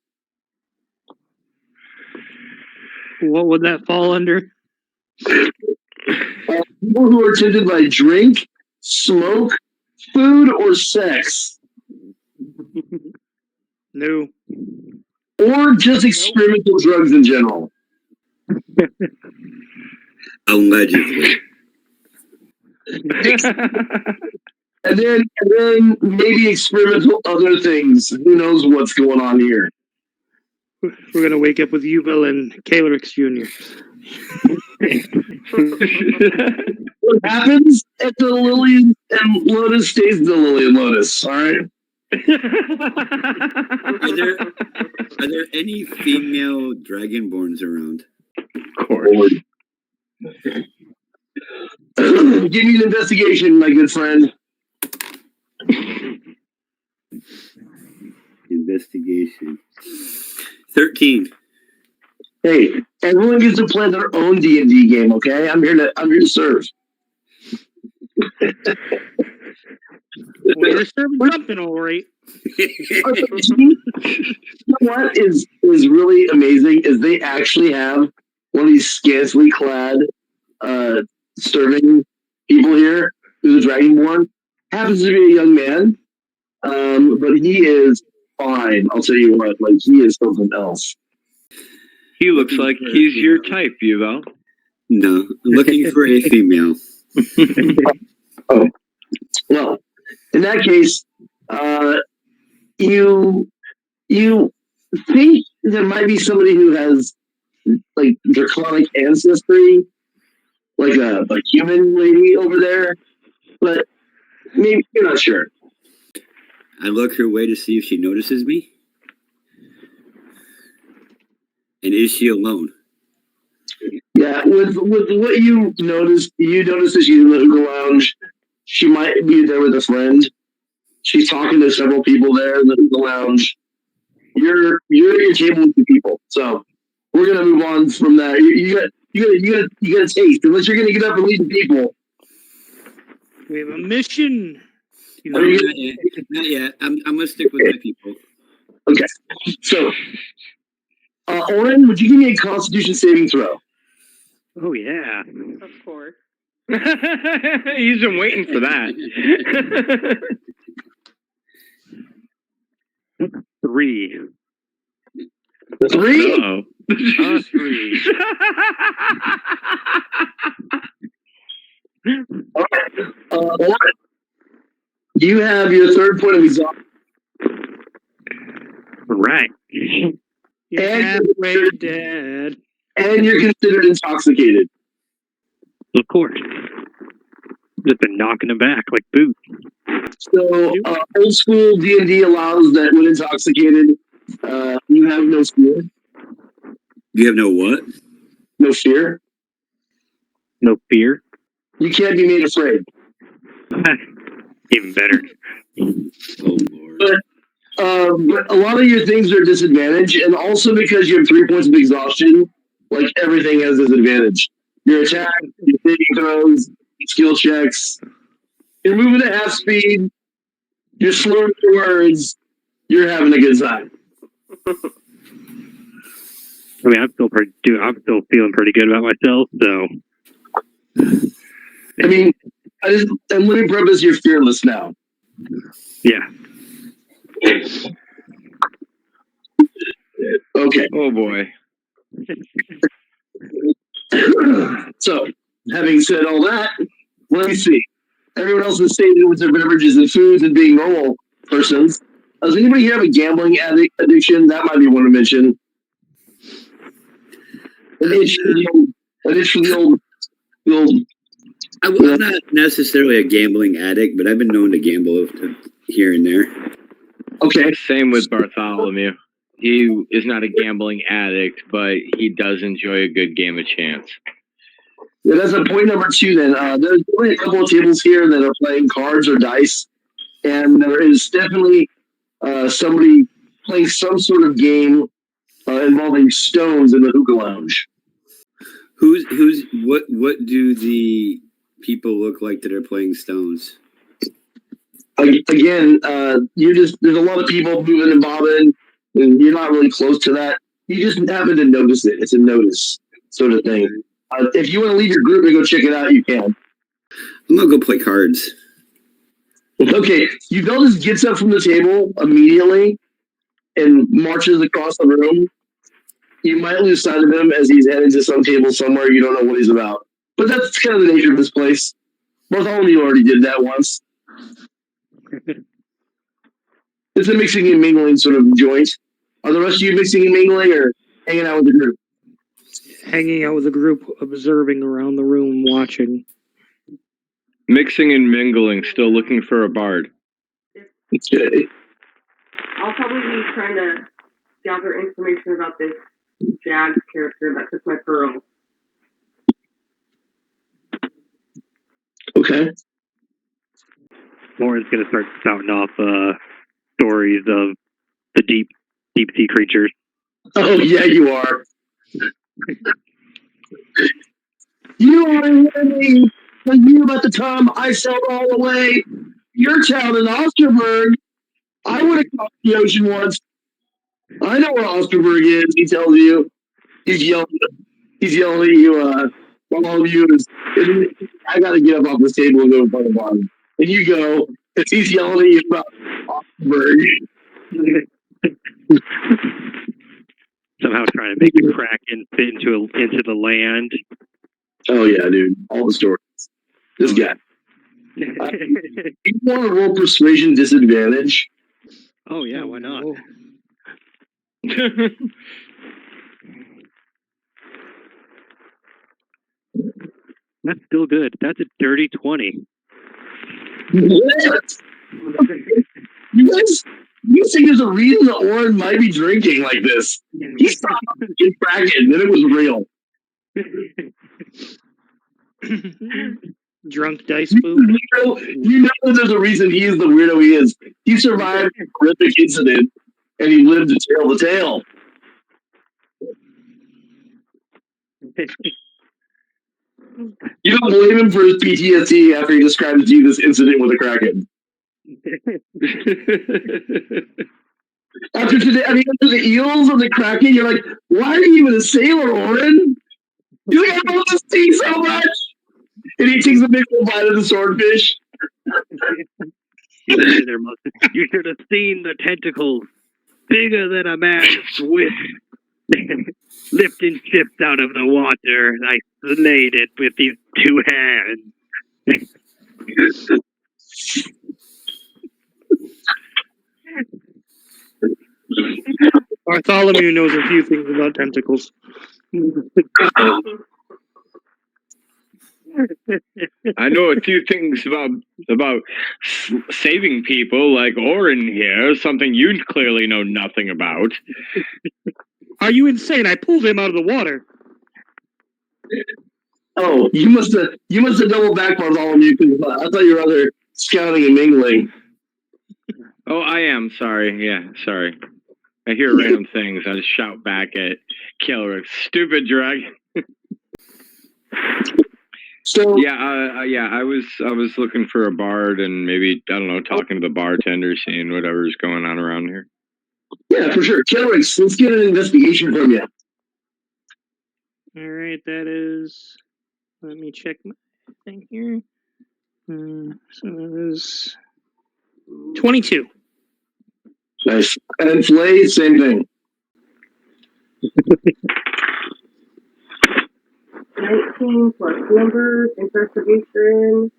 What would that fall under? People who are tempted by drink, smoke, food, or sex. No. Or just experimental drugs in general. Allegedly. And then maybe experimental other things. Who knows what's going on here? We're going to wake up with Yuval and Kalerix Jr. What happens at the Lily and Lotus stays the Lily and Lotus, all right? Are there any female dragonborns around? Of course. Give me an investigation, my good friend. Investigation. 13. Hey, everyone gets to play their own D&D game, okay? I'm here to serve. Well, you're serving something, all right. You know what is really amazing is they actually have one of these scantily clad serving people here who's a dragonborn. Happens to be a young man, but he is fine. I'll tell you what, like he is something else. He looks like he's your type, Yuval. No, I'm looking for a female. Oh, well, in that case, you think there might be somebody who has like draconic ancestry, like a human lady over there, but maybe you're not sure. I look her way to see if she notices me. And is she alone? Yeah, with what you noticed that she's in the hookah lounge. She might be there with a friend. She's talking to several people there in the hookah lounge. You're at your table with the people, so we're gonna move on from that. You got a taste. Unless you're gonna get up and lead the people. We have a mission. No, not yet. Not yet. I'm gonna stick with my people. Okay, so Oren, would you give me a Constitution saving throw? Oh yeah. Of course. He's been waiting for that. 3. 3? Uh-oh. 3. All right. Oren, you have your third point of exhaustion. Right. You're And- halfway dead. And you're considered intoxicated. Of course. Just been knocking them back like boots. So, old school D&D allows that when intoxicated, you have no fear. You have no what? No fear. No fear. You can't be made afraid. Even better. Oh Lord. But a lot of your things are disadvantage, and also because you have 3 points of exhaustion, like everything has disadvantage. Your attack, your saving throws, skill checks. You're moving at half speed. You're slurring your words. You're having a good time. I mean, I'm still feeling pretty good about myself. So, I mean, I'm let me preface you're fearless now. yeah. Okay. Oh boy. So, having said all that, let me see. Everyone else is stated with their beverages and foods and being normal persons. Does anybody here have a gambling addiction? That might be one to mention. An itch for the old. I'm not necessarily a gambling addict, but I've been known to gamble here and there. Okay. Same with Bartholomew. He is not a gambling addict, but he does enjoy a good game of chance. Yeah, that's a point number 2 then. There's only a couple of tables here that are playing cards or dice, and there is definitely somebody playing some sort of game involving stones in the hookah lounge. What do the people look like that are playing stones? Again, there's a lot of people moving and bobbing, and you're not really close to that. You just happen to notice it. It's a notice sort of thing. If you want to leave your group and go check it out, you can. I'm gonna go play cards. Okay, Uveldas gets up from the table immediately and marches across the room. You might lose sight of him as he's heading to some table somewhere. You don't know what he's about. But that's kind of the nature of this place. Bartholomew already did that once. It's a mixing and mingling sort of joint. Are the rest of you mixing and mingling or hanging out with the group? Hanging out with a group, observing around the room, watching. Mixing and mingling, still looking for a bard. Okay. I'll probably be trying to gather information about this Jags character that took my pearl. Okay. Lauren's gonna start spouting off stories of the deep sea creatures. Oh, yeah, you are. You are learning a year about the time I sailed all the way your town in Osterberg. I would have crossed the ocean once. I know where Osterberg is, he tells you. He's yelling at you, all of you is, I gotta get up off this table and go in front of the bottom. And you go, and he's yelling at you about Osterberg. Somehow trying to make the Kraken fit into the land. Oh yeah, dude. All the stories. This guy. You want to roll persuasion disadvantage? Oh yeah, why not? That's still good. That's a dirty 20. What? You think there's a reason that Oren might be drinking like this? He stopped getting Kraken, then it was real. Drunk dice food. You know there's a reason he is the weirdo he is. He survived a horrific incident, and he lived to tell the tale. You don't blame him for his PTSD after he described to you this incident with a Kraken. After today, I mean, after the eels and the Kraken, you're like, why are you even a sailor, Oren? You like, I love the sea so much. And he takes a big old bite of the swordfish. You should have seen the tentacles, bigger than a man's wrist, lifting ships out of the water. I slayed it with these 2 hands. Bartholomew knows a few things about tentacles. I know a few things about saving people, like Oren here, something you clearly know nothing about. Are you insane? I pulled him out of the water. Oh, you must have doubled back on all of you. I thought you were other scouting and mingling. Oh, I am sorry. Yeah, sorry. I hear random things. I just shout back at Kilrick. Stupid dragon. So I was looking for a bard and maybe, I don't know, talking to the bartender, seeing whatever's going on around here. Yeah, for sure. Kilrick, let's get an investigation from you. All right, that is. Let me check my thing here. So that is 22. Nice. And Flay, same thing. 19 plus numbers, investigation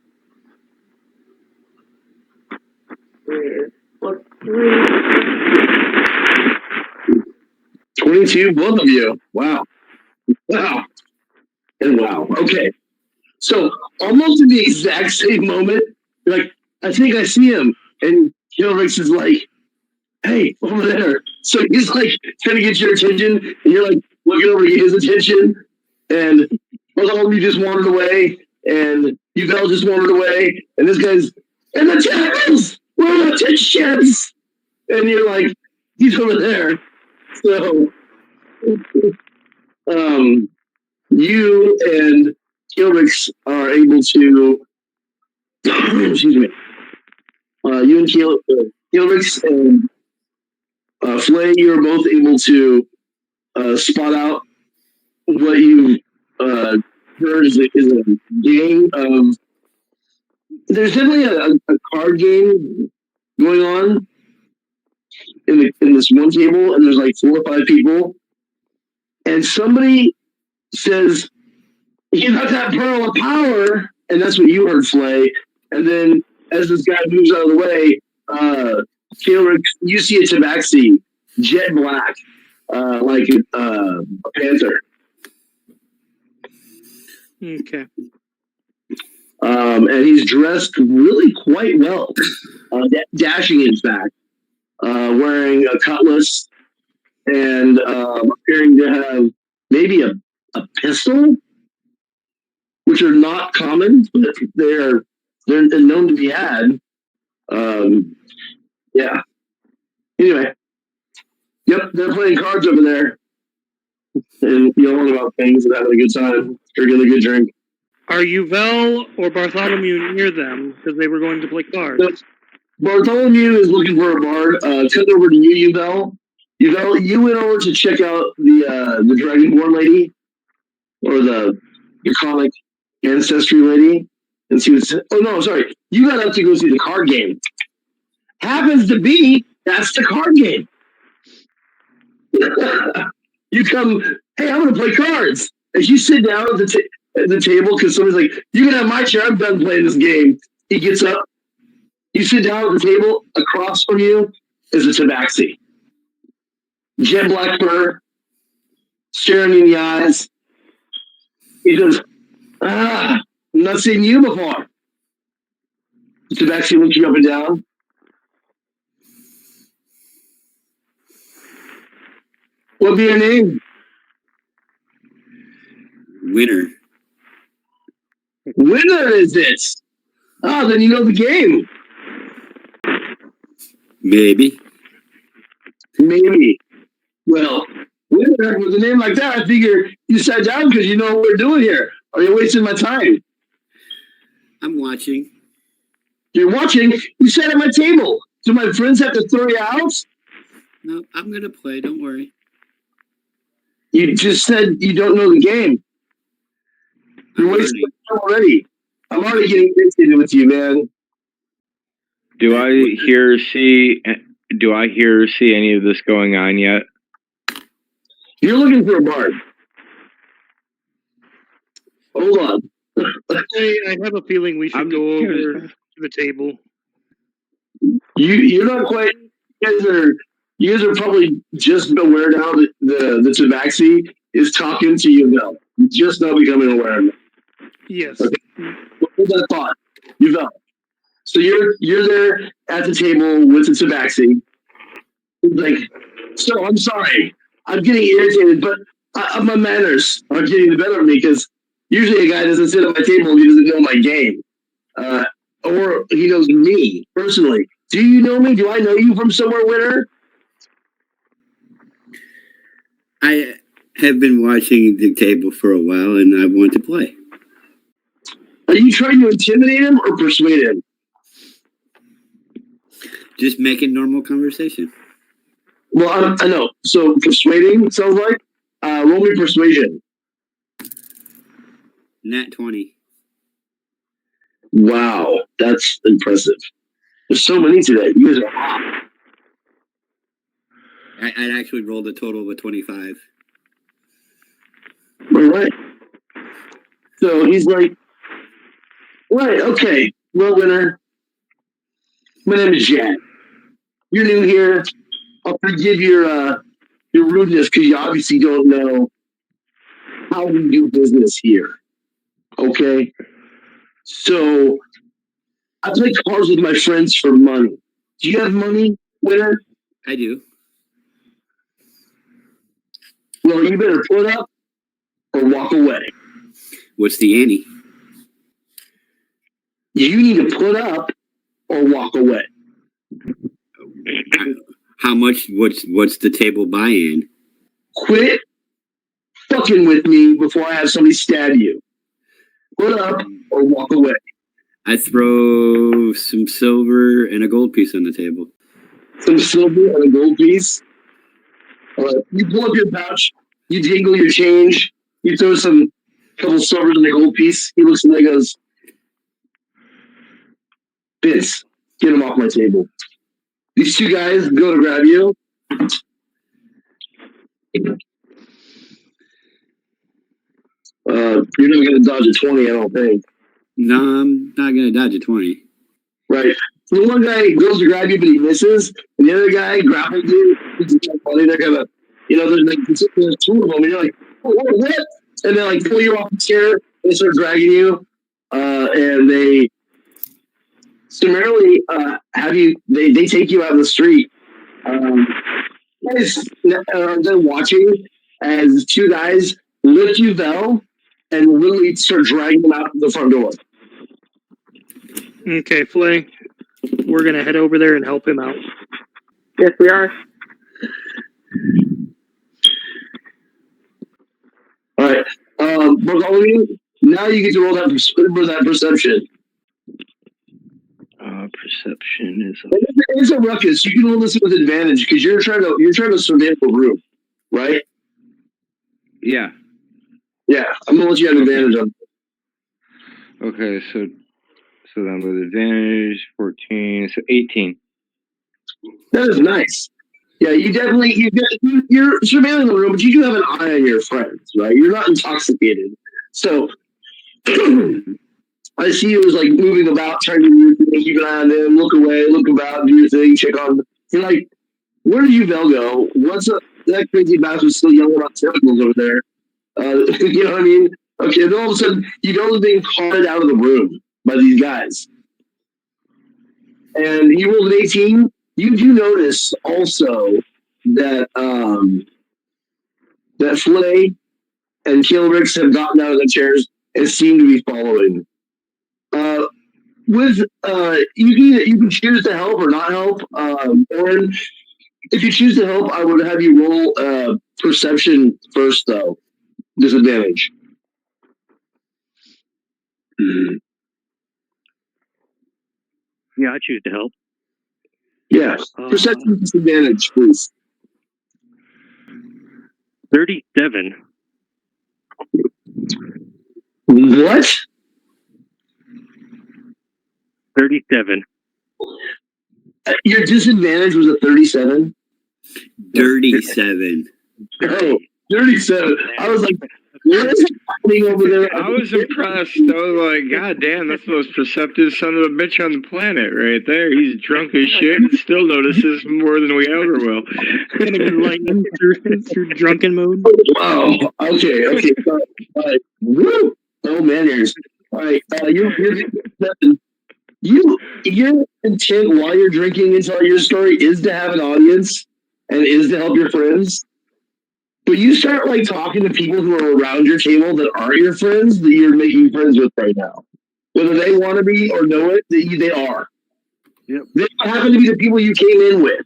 is plus 3. 22, both of you. Wow. Wow. And wow. Okay. So almost in the exact same moment, you're like, I think I see him. And Kilrix is like, hey, over there. So he's like trying to get your attention, and you're like looking over to get his attention, and both of you just wandered away, and Yvel just wandered away, and this guy's, and the tackles! Where are the ships? And you're like, he's over there. So you and Kilrix are able to excuse me. You and Kilrix and Flay, you're both able to spot out what you heard is a game of. There's definitely a card game going on in this one table, and there's like 4 or 5 people, and somebody says, "You got that pearl of power," and that's what you heard, Flay. And then as this guy moves out of the way, Kilrick, you see a tabaxi, jet black, like a panther. Okay. And he's dressed really quite well, dashing in fact, wearing a cutlass and appearing to have maybe a pistol, which are not common, but they're known to be had. Yeah. Anyway, yep, they're playing cards over there and yelling about things and having a good time, drinking a good drink. Are Yuvel or Bartholomew near them because they were going to play cards? Yep. Bartholomew is looking for a bard. Cut over to you, Yuvel. Yuvel, you went over to check out the Dragonborn lady, or the iconic ancestry lady, and see what's. Oh no, sorry. You got up to go see the card game. Happens to be that's the card game. You come, hey, I'm gonna play cards. As you sit down at the table, because somebody's like, you can have my chair. I'm done playing this game. He gets up. You sit down at the table. Across from you is a tabaxi. Jet black fur, staring you in the eyes. He goes, I've not seen you before. The tabaxi looks you up and down. What be your name? Winner. Winner is it? Oh, then you know the game. Maybe. Maybe. Well, winner with a name like that, I figure you sat down because you know what we're doing here. Are you wasting my time? I'm watching. You're watching. You sat at my table. Do my friends have to throw you out? No, I'm going to play. Don't worry. You just said you don't know the game. You're wasting my time already. I'm already getting irritated with you, man. Do I hear or see any of this going on yet? You're looking for a bard. Hold on. I have a feeling we should go over to the table. You're not quite. You guys are probably just aware now that the Tabaxi is talking to you now. You're just now becoming aware of it. Yes. Okay. Hold that thought. You know. So you're there at the table with the Tabaxi. Like, so I'm sorry. I'm getting irritated, but my manners are getting the better of me because usually a guy doesn't sit at my table and he doesn't know my game. Or he knows me personally. Do you know me? Do I know you from somewhere, Winner? I have been watching the table for a while, and I want to play. Are you trying to intimidate him or persuade him? Just making normal conversation. Well, I know. So persuading sounds like. Roll me persuasion. Nat 20. Wow, that's impressive. There's so many today. You guys are. I actually rolled a total of a 25. All right. So he's like, right, okay. Well, Winner, my name is Jack. You're new here. I'll forgive your rudeness because you obviously don't know how we do business here. Okay? So I play cards with my friends for money. Do you have money, Winner? I do. Well, you better put up or walk away. What's the ante? You need to put up or walk away. How much? What's the table buy-in? Quit fucking with me before I have somebody stab you. Put up or walk away. I throw some silver and a gold piece on the table. Some silver and a gold piece. You pull up your pouch. You jingle your change. You throw some couple silvers and a gold piece. He looks at me and goes, Vince, get him off my table. These two guys go to grab you. You're never going to dodge a 20, I don't think. No, I'm not going to dodge a 20. Right. So the one guy goes to grab you, but he misses. And the other guy grapples you. It's kind of funny. They're kind of, there's like there's two of them. And you're like, oh, what? And they like pull you off the chair. They start dragging you. And they summarily have you, they take you out of the street. Guys, they're watching as two guys lift you, Vel, and literally start dragging them out the front door. Okay, Flay, we're going to head over there and help him out. Yes, we are. All right. Bartholomew, now you get to roll that perception. Perception is. It's a ruckus. You can roll this with advantage because you're trying to surveil the room, right? Yeah. Yeah, I'm gonna let you have advantage on. Okay, so then with advantage, 14, so 18. That is nice. Yeah, you're surveilling the room, but you do have an eye on your friends, right? You're not intoxicated, so. I see you as like moving about, trying to do your thing, keep an eye on them, look away, look about, do your thing, check on them. You're like, where did you Vel go? What's up? That crazy bastard's still yelling about tentacles over there. You know what I mean? Okay, then all of a sudden, you know they're being carted out of the room by these guys. And he rolled an 18. You do notice also that that Flay and Keelricks have gotten out of their chairs and seem to be following. You can choose to help or not help. Oren, if you choose to help, I would have you roll perception first, though. Disadvantage. Yeah, I choose to help. Yeah, perception disadvantage, please. 37. What? 37. Your disadvantage was a 37? 37. Oh, 37. I was like, what is happening over there? I was impressed. I was like, God damn, that's the most perceptive son of a bitch on the planet right there. He's drunk as shit and still notices more than we ever will. Gonna be lightning through drunken mode. Wow. Okay. All right. Woo. Oh, man, ears. All right. Your intent while you're drinking and telling your story is to have an audience and is to help your friends. But you start like talking to people who are around your table that aren't your friends that you're making friends with right now. Whether they want to be or know it, they are. Yep. They don't happen to be the people you came in with.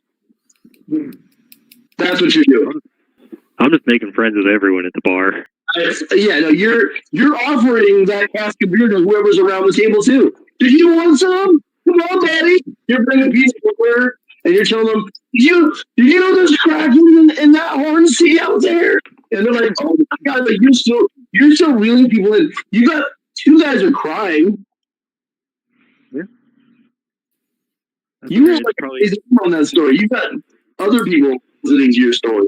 That's what you're doing. I'm just making friends with everyone at the bar. You're offering that cask of beer to whoever's around the table too. Did you want some? Come on, Daddy. You're bringing a piece of beer, and you're telling them, did you know there's cracking in that horn sea out there? And they're like, oh my God, like you're still reeling people in. You got 2 guys are crying. Yeah. You were like crazy on that story. You got other people listening to your story.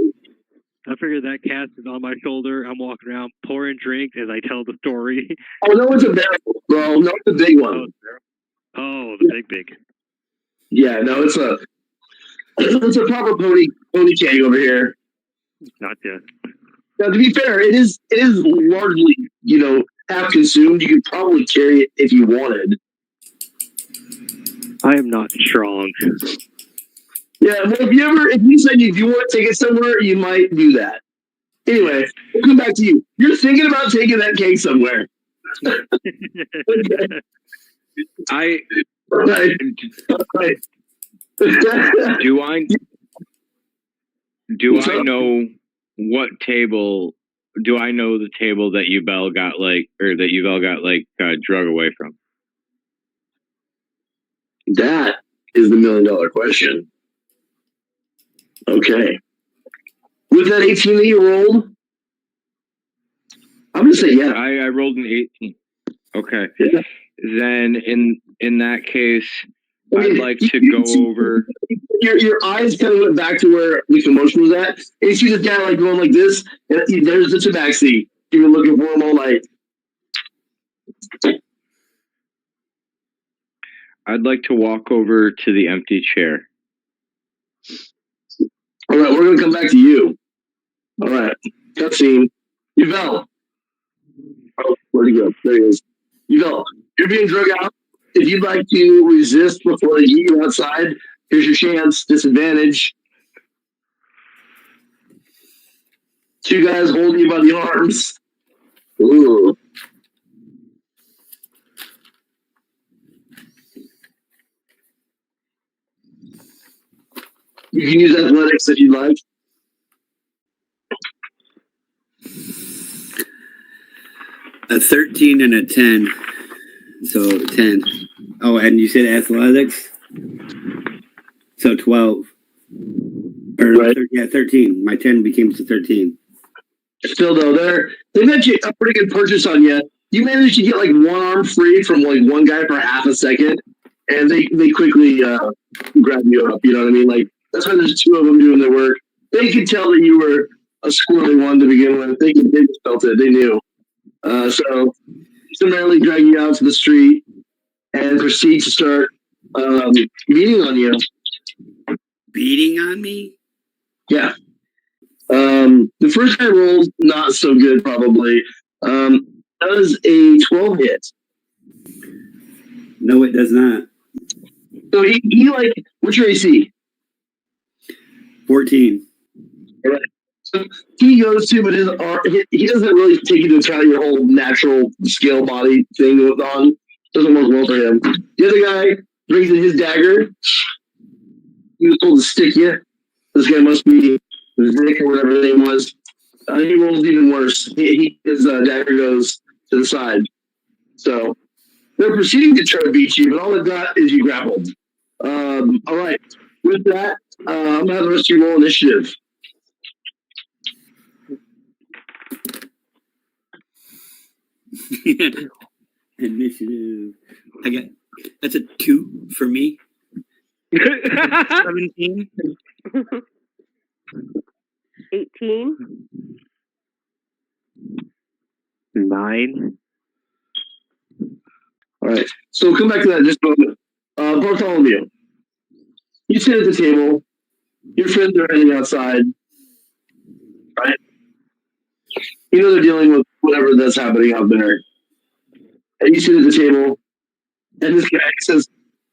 I figured that cask is on my shoulder. I'm walking around pouring drinks as I tell the story. Oh, no, it's a barrel, bro. No, it's a big one. Oh, the big. Yeah, no, it's a proper pony keg over here. Not yet. Now, to be fair, it is largely, half consumed. You could probably carry it if you wanted. I am not strong. Yeah, well, if you said you want to take it somewhere, you might do that. Anyway, we'll come back to you. You're thinking about taking that cake somewhere. I Right. do I know what table? Do I know the table that Yubel got drug away from? That is the $1 million question. Okay. With that 18 that you rolled, I'm gonna say yeah. I rolled an 18. Okay. Yeah. Then in that case, I'd like to go over. Your eyes kind of went back to where the commotion was at, and you see this guy like going like this, and there's the tabaxi. You've been looking for him all night. I'd like to walk over to the empty chair. All right, we're gonna come back to you. All right, cutscene. Yubel. Oh, where'd he go? There he is. Yubel, you're being drug out. If you'd like to resist before they eat you outside, here's your chance. Disadvantage. 2 guys holding you by the arms. Ooh. You can use athletics if you'd like. A 13 and a 10. So 10. Oh, and you said athletics? So 12. Or right. 13. My 10 became to 13. Still though, they've got you a pretty good purchase on you. You managed to get like one arm free from like one guy for half a second, and they quickly grab you up. You know what I mean? Like that's why there's 2 of them doing their work. They could tell that you were a squirrely one to begin with. They just felt it. They knew. So summarily drag you out to the street and proceed to start beating on you. Beating on me? Yeah. The first guy rolled not so good, probably. Does a 12 hit? No, it does not. So he like, what's your AC? 14. All right. he goes to, but he doesn't really take into account your whole natural scale body thing going on. Doesn't work well for him. The other guy brings in his dagger. He was told to stick you. This guy must be Vic or whatever his name was. He rolls even worse. His dagger goes to the side. So they're proceeding to try to beat you, but all they've got is you grappled. All right. With that, I'm going to have the rest of you roll initiative. Initiative. That's a 2 for me. 17. 18. 9. All right. So we'll come back to that in just a moment. Bartholomew, you sit at the table. Your friends are heading outside, right? You know they're dealing with whatever that's happening out there. And you sit at the table, and this guy says,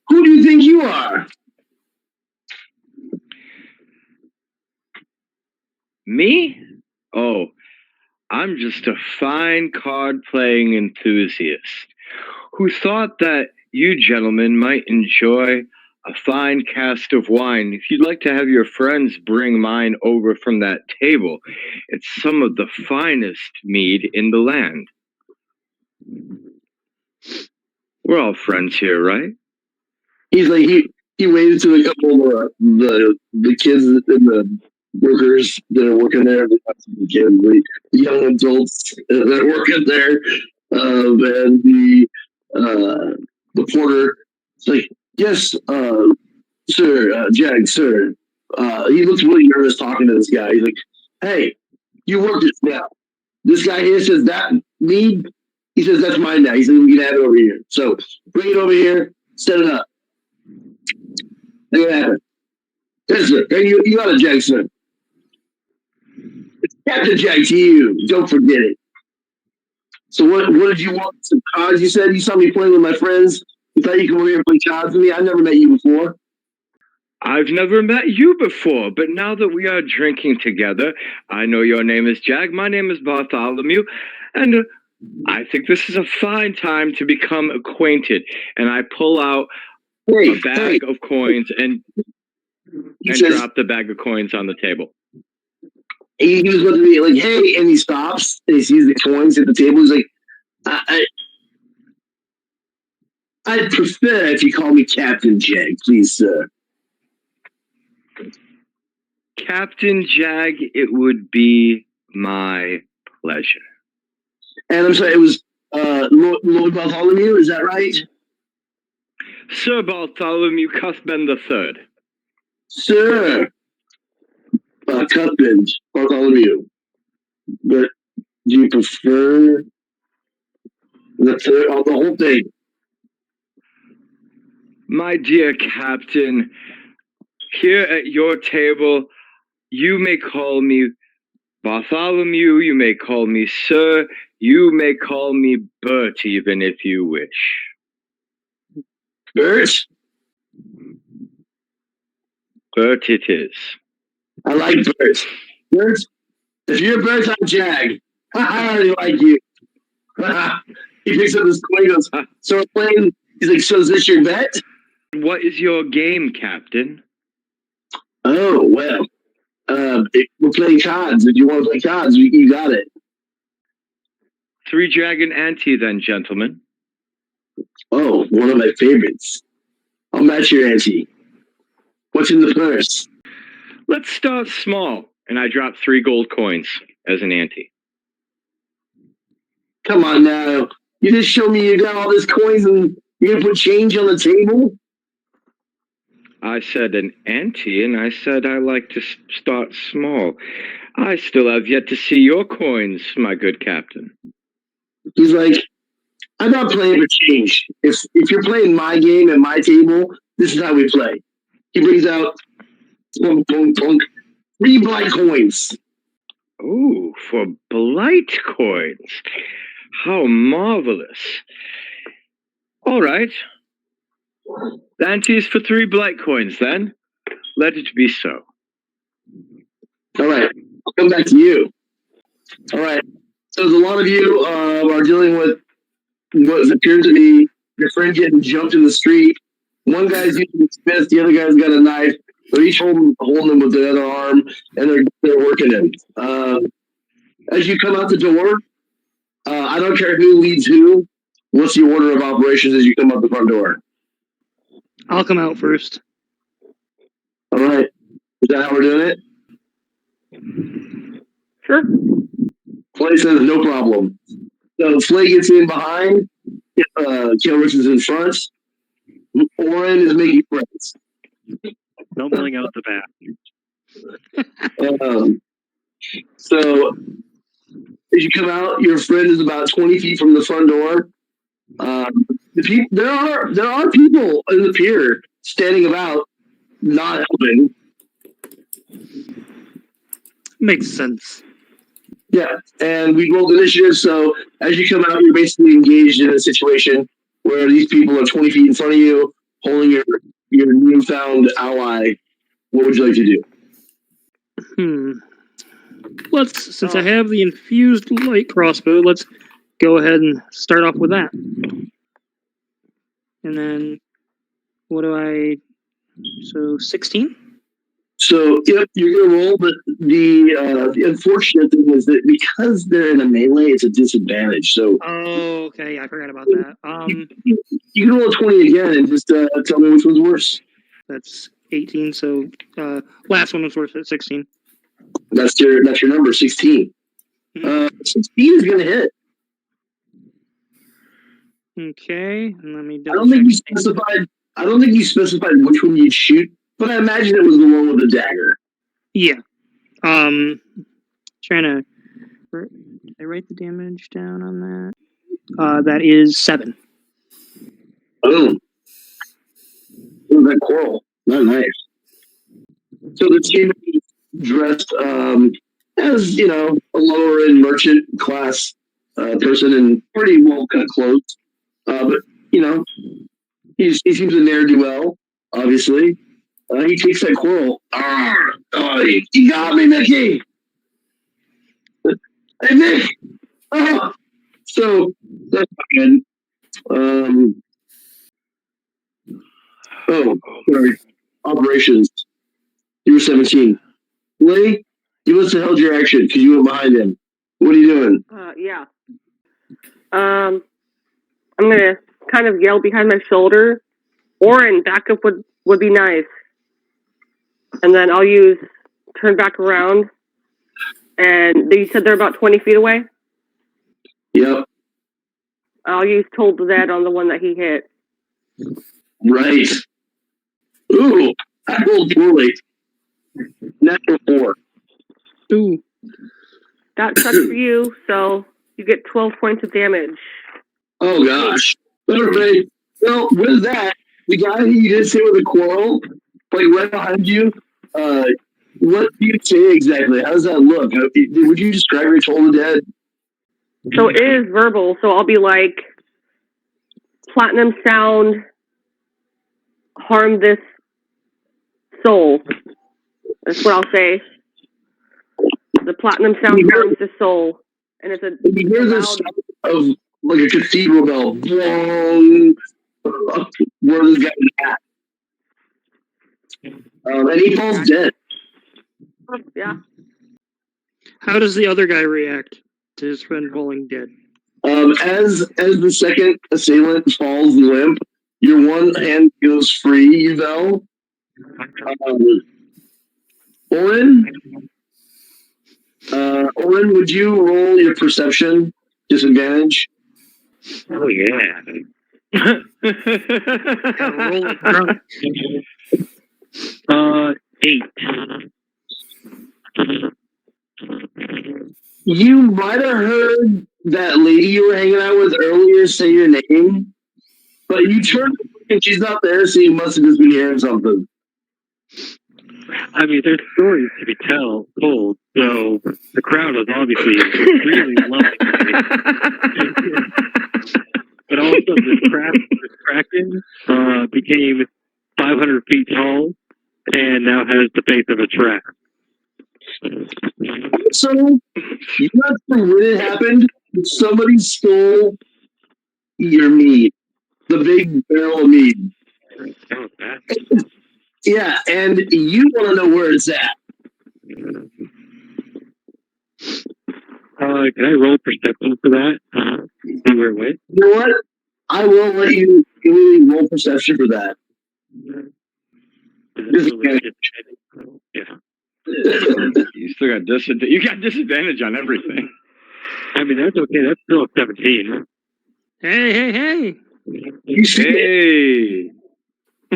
"Who do you think you are?" Me? Oh, I'm just a fine card-playing enthusiast who thought that you gentlemen might enjoy a fine cask of wine. If you'd like to have your friends bring mine over from that table, it's some of the finest mead in the land. We're all friends here, right? He's like he waves to a couple of the kids and the workers that are working there. The kids, the young adults that are working there, and the porter. It's like, yes, sir, Jag, sir. He looks really nervous talking to this guy. He's like, hey, you work this now. This guy here says that mead. He says that's mine now. He says we can have it over here. So bring it over here. Set it up. Make it happen. Yes, sir. Hey, you got a Jag, sir. It's Captain Jag to you. Don't forget it. So what did you want? Some cards? You said you saw me playing with my friends. You thought you could come over here and play cards with me? I never met you before. I've never met you before, but now that we are drinking together, I know your name is Jag, my name is Bartholomew, and I think this is a fine time to become acquainted. And I pull out a bag of coins and drop the bag of coins on the table. He was going to be like, hey, and he stops and he sees the coins at the table. He's like, I'd prefer if you call me Captain Jag, please, sir. Captain Jag, it would be my pleasure. And I'm sorry, it was Lord Bartholomew, is that right? Sir Bartholomew Cuthbert III. Sir Cuthbert Bartholomew. But do you prefer the third, the whole thing? My dear Captain, here at your table, you may call me Bartholomew, you may call me Sir, you may call me Bert, even if you wish. Bert? Bert it is. I like Bert. Bert, if you're Bert, I'm Jag. I already like you. He picks up his coin and goes, so we're playing. He's like, so is this your bet? What is your game, Captain? Oh, well, we're playing cards. If you want to play cards, you got it. 3-dragon ante, then, gentlemen. Oh, one of my favorites. I'll match your ante. What's in the purse? Let's start small. And I drop 3 gold coins as an ante. Come on now. You just showed me you got all these coins and you're going to put change on the table? I said an ante, and I said I like to start small. I still have yet to see your coins, my good captain. He's like, I'm not playing for change. If you're playing my game at my table, this is how we play. He brings out 3 blight coins. Oh, for blight coins. How marvelous. All right. The ante is for 3 blight coins, then. Let it be so. All right. I'll come back to you. All right. So a lot of you are dealing with what appears to be your friend getting jumped in the street. One guy's using a smith, the other guy's got a knife. They're each holding him with the other arm, and they're working him. As you come out the door, I don't care who leads who. What's the order of operations as you come out the front door? I'll come out first. All right. Is that how we're doing it? Sure. Flay says no problem. So Flay gets in behind. Kilrich is in front. Oren is making friends. Stumbling out the back. So as you come out, your friend is about 20 feet from the front door. There are people in the pier standing about, not helping. Makes sense. Yeah, and we rolled initiative, so as you come out, you're basically engaged in a situation where these people are 20 feet in front of you, holding your newfound ally. What would you like to do? Since I have the infused light crossbow, let's go ahead and start off with that. And then, what do I... So, 16? So, yep, you're going to roll, but the unfortunate thing is that because they're in a melee, it's a disadvantage. So, oh, okay, I forgot about that. You can roll a 20 again and just tell me which one's worse. That's 18, so last one was worse at 16. That's your number, 16. 16 is going to hit. Okay, and let me I don't think you specified which one you'd shoot, but I imagine it was the one with the dagger. Yeah. Trying to... Did I write the damage down on that? That is 7. Oh. Oh, that coral. Not nice. So the team is dressed as, a lower-end merchant class person and pretty well cut clothes. But, he seems a ne'er-do-well, obviously. He takes that coral. You got me, Mickey! Hey, Mick! Oh! So, that's good. Sorry. Operations. You were 17. Lee, you must have held your action because you went behind him. What are you doing? Yeah. I'm gonna kind of yell behind my shoulder. Oren, backup would be nice. And then I'll use turn back around. And you said they're about 20 feet away? Yep. I'll use Told the Dead on the one that he hit. Right. Ooh, I rolled poorly. Natural 4. Ooh. That sucks for you, so you get 12 points of damage. Oh, gosh. Everybody, well, with that, the guy who you did say with the quarrel, like right behind you, what do you say exactly? How does that look? Would you describe your Told the Dead? So it is verbal, so I'll be like, platinum sound, harm this soul. That's what I'll say. The platinum sound harms the soul. And it's you hear the sound of like a cathedral bell. Boom, where this guy is at. And he falls dead. Yeah. How does the other guy react to his friend falling dead? As the second assailant falls limp, your one hand goes free, Yvel. Oren, would you roll your perception disadvantage? Oh, yeah. Roll it drunk. 8. You might have heard that lady you were hanging out with earlier say your name, but you turned and she's not there, so you must have just been hearing something. I mean, there's stories to be told, so the crowd was obviously really loving it. But also, this Kraken became 500 feet tall and now has the face of a trap. So, you're not sure when it happened, but somebody stole your mead, the big barrel of mead. Oh, that. Yeah, and you want to know where it's at. Can I roll perception for that? See where it went? You know what? I will let you really roll perception for that. Yeah. You still got disadvantage. You got disadvantage on everything. I mean, that's okay. That's still a 17. Hey. You see, Hey.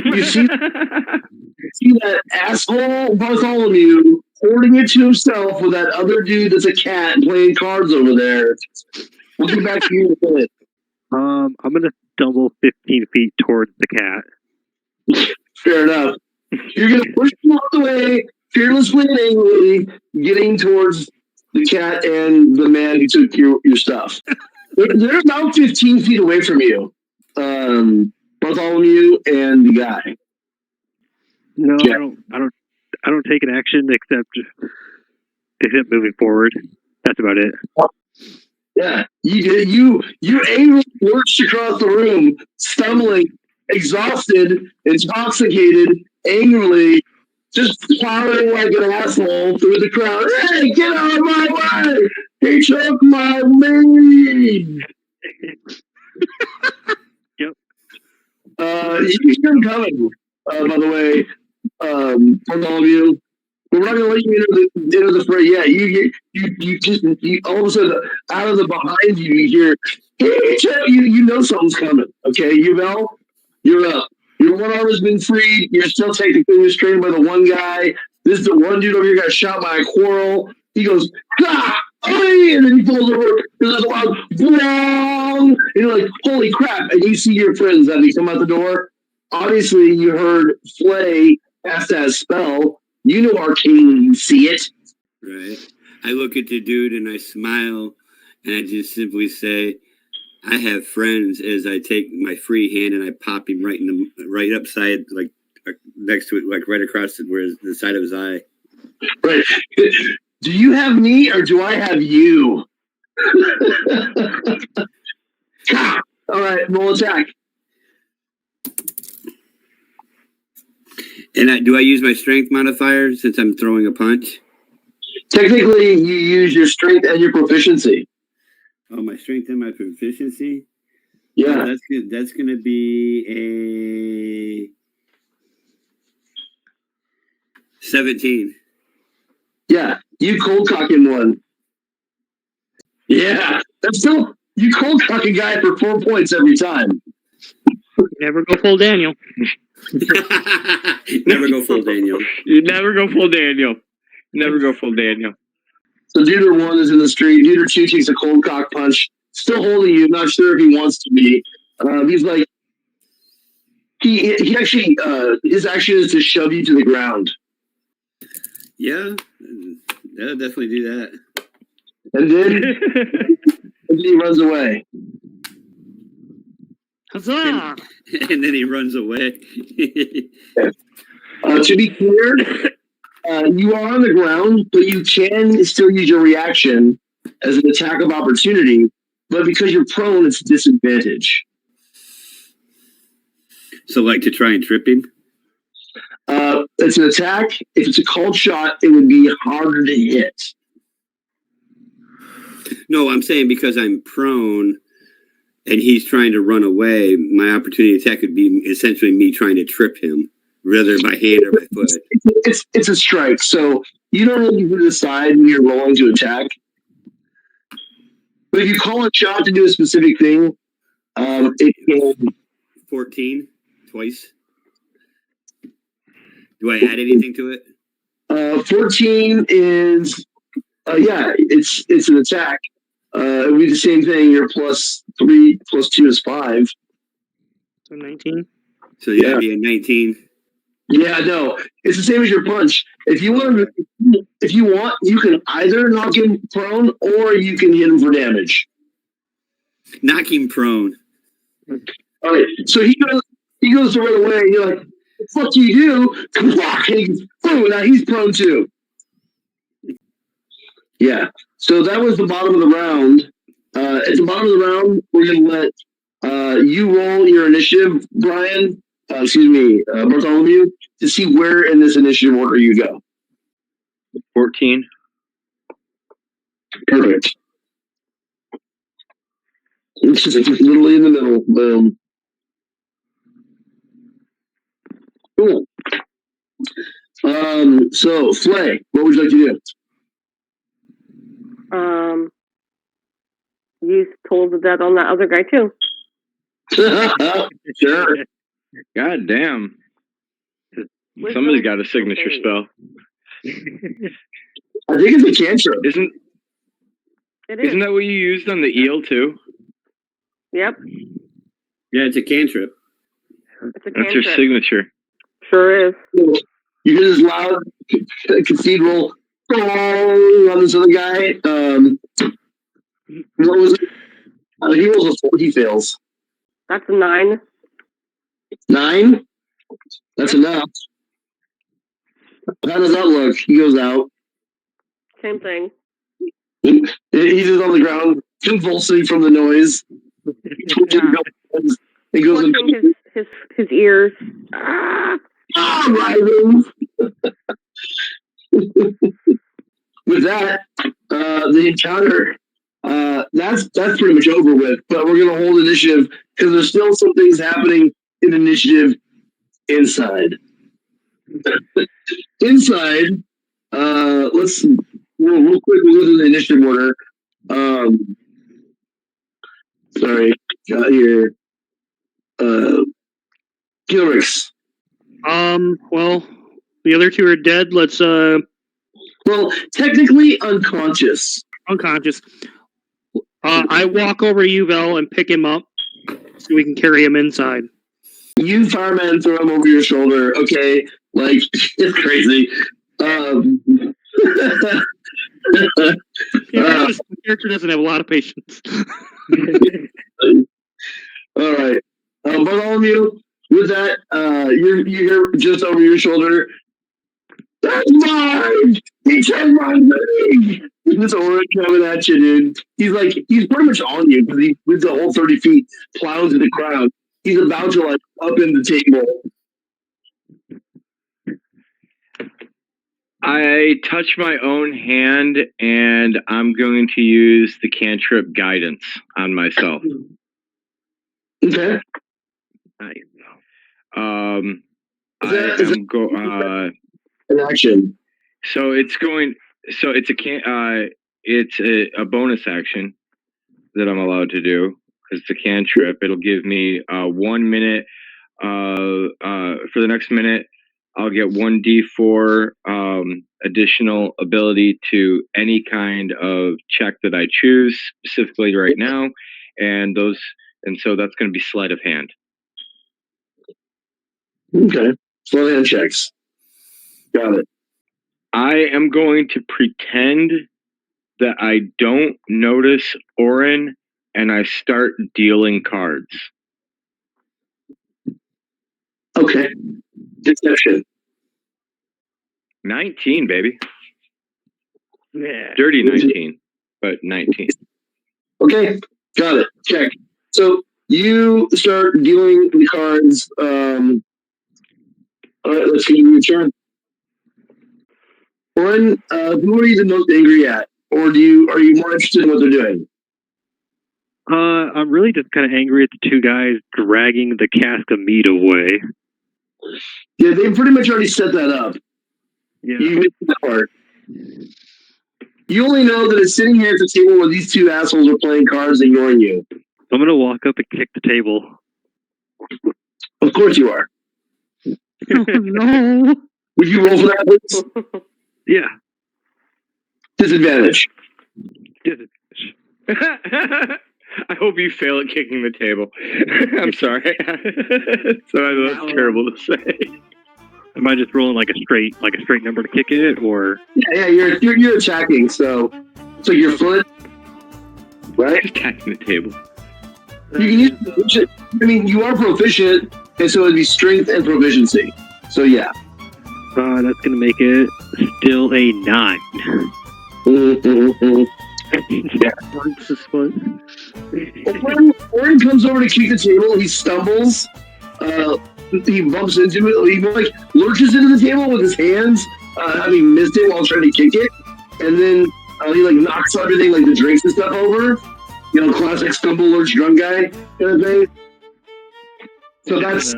you see that asshole Bartholomew hoarding it to himself with that other dude that's a cat playing cards over there. We'll get back to you in a minute. I'm gonna stumble 15 feet towards the cat. Fair enough. You're gonna push him out the way, fearlessly and angrily, getting towards the cat and the man who took your stuff. They're about 15 feet away from you, Bartholomew and the guy. No, Yeah. I don't take an action except moving forward. That's about it. Yeah, you did. You angrily lurched across the room, stumbling, exhausted, intoxicated, angrily, just plowing like an asshole through the crowd. Hey, get out of my way! He took my mead! Yep. You hear him coming, by the way, from all of you. But we're not going to let you into the fray yet. You just all of a sudden, out of the behind you, you hear, you know something's coming. Okay, Yuval, you're up. Your one arm has been freed. You're still technically restrained by the one guy. This is the one dude over here got shot by a quarrel. He goes, ah! And then he falls over. There's a loud bang! And you're like, holy crap. And you see your friends as they come out the door. Obviously, you heard Flay cast that spell. You know Arcane when you see it. Right. I look at the dude and I smile and I just simply say, I have friends, as I take my free hand and I pop him right upside, like next to it, like right across the side of his eye. Right. Do you have me or do I have you? All right, roll attack. And do I use my strength modifier since I'm throwing a punch? Technically, you use your strength and your proficiency. Oh, my strength and my proficiency? Yeah. Oh, that's going to be a 17. Yeah, you cold cocking one. Yeah, that's still, you cold cock a guy for 4 points every time. Never go full Daniel. Never go full Daniel. You never go full Daniel. Never go full Daniel. So Deuter 1 is in the street. Deuter 2 takes a cold cock punch. Still holding you. Not sure if he wants to be. He's like, he actually, his action is to shove you to the ground. Yeah, I'll definitely do that. And then he runs away. Huzzah! And then he runs away. To be clear, you are on the ground, but you can still use your reaction as an attack of opportunity. But because you're prone, it's a disadvantage. So, like to try and trip him? It's an attack. If it's a called shot, it would be harder to hit. No, I'm saying because I'm prone and he's trying to run away, my opportunity attack would be essentially me trying to trip him, whether by hand or by foot. It's a strike, so you don't really decide when you're rolling to attack. But if you call a shot to do a specific thing, it can 14 twice. Do I add anything to it? 14 is it's an attack. It would be the same thing. You're +3 +2 is 5. So 19. So yeah, it'd be a 19. Yeah, no, it's the same as your punch. If you want, you can either knock him prone or you can hit him for damage. Knock him prone. All right, so he goes to run away. And you're like, "What the fuck do you do?" And boom, now he's prone too. Yeah. So that was the bottom of the round. At the bottom of the round, we're going to let you roll your initiative, Brian. Bartholomew, to see where in this initiative order you go. 14. Perfect. It's just literally in the middle. Boom. Cool. So, Flay, what would you like to do? You told the death on that other guy too. Sure. God damn. Somebody's got a signature spell. I think it's a cantrip. Isn't that what you used on the eel too? Yep. Yeah, it's a cantrip. It's a That's your signature. Sure is. You hear this loud cathedral on this other guy. What was it? He rolls a 4, he fails. That's a 9. 9? That's enough. How does that look? He goes out. Same thing. He's just on the ground, convulsing from the noise. He goes Clutching his ears. Rising. With that, the encounter, that's pretty much over with. But we're going to hold initiative because there's still some things happening in initiative inside. Inside, let's real quick. We'll go to the initiative order. Sorry, got here. Gilrix. Well, the other two are dead. Let's Well, technically unconscious. Unconscious. I walk over to you, Vel, and pick him up so we can carry him inside. You fireman throw him over your shoulder. Okay, like it's crazy. The character doesn't have a lot of patience. All right, Bartholomew. With that, you hear just over your shoulder. That's mine. He took my thing. This aura coming at you, dude. He's pretty much on you because he with the whole 30 feet plows in the crowd. He's about to like up in the table. I touch my own hand and I'm going to use the cantrip guidance on myself. Okay. An action. So it's going. So it's a bonus action that I'm allowed to do because it's a cantrip. It'll give me 1 minute. For the next minute, I'll get 1d4 additional ability to any kind of check that I choose, specifically right now, and so that's going to be sleight of hand. Okay, sleight of hand checks. Got it. I am going to pretend that I don't notice Orin, and I start dealing cards. Okay. Deception. 19, baby. Yeah. Dirty 19, but 19. Okay, got it. Check. So you start dealing the cards. All right, let's see your turn. Orin, who are you the most angry at? Or are you more interested in what they're doing? I'm really just kind of angry at the two guys dragging the cask of meat away. Yeah, they pretty much already set that up. Yeah. You missed that part. You only know that it's sitting here at the table where these two assholes are playing cards ignoring you. I'm going to walk up and kick the table. Of course you are. Oh, no. Would you roll for that, please? Yeah. Disadvantage. I hope you fail at kicking the table. I'm sorry. So that's terrible to say. Am I just rolling like a straight number to kick it, or? Yeah, you're attacking. So your foot, right? Attacking the table. You can use. I mean, you are proficient, and so it'd be strength and proficiency. So yeah. That's gonna make it still a 9. Yeah. Works this foot. Oren comes over to kick the table. He stumbles. He bumps into it. He like lurches into the table with his hands, having missed it while trying to kick it, and then he like knocks everything, like the drinks and stuff over. You know, classic stumble lurch drunk guy kind of thing. So that's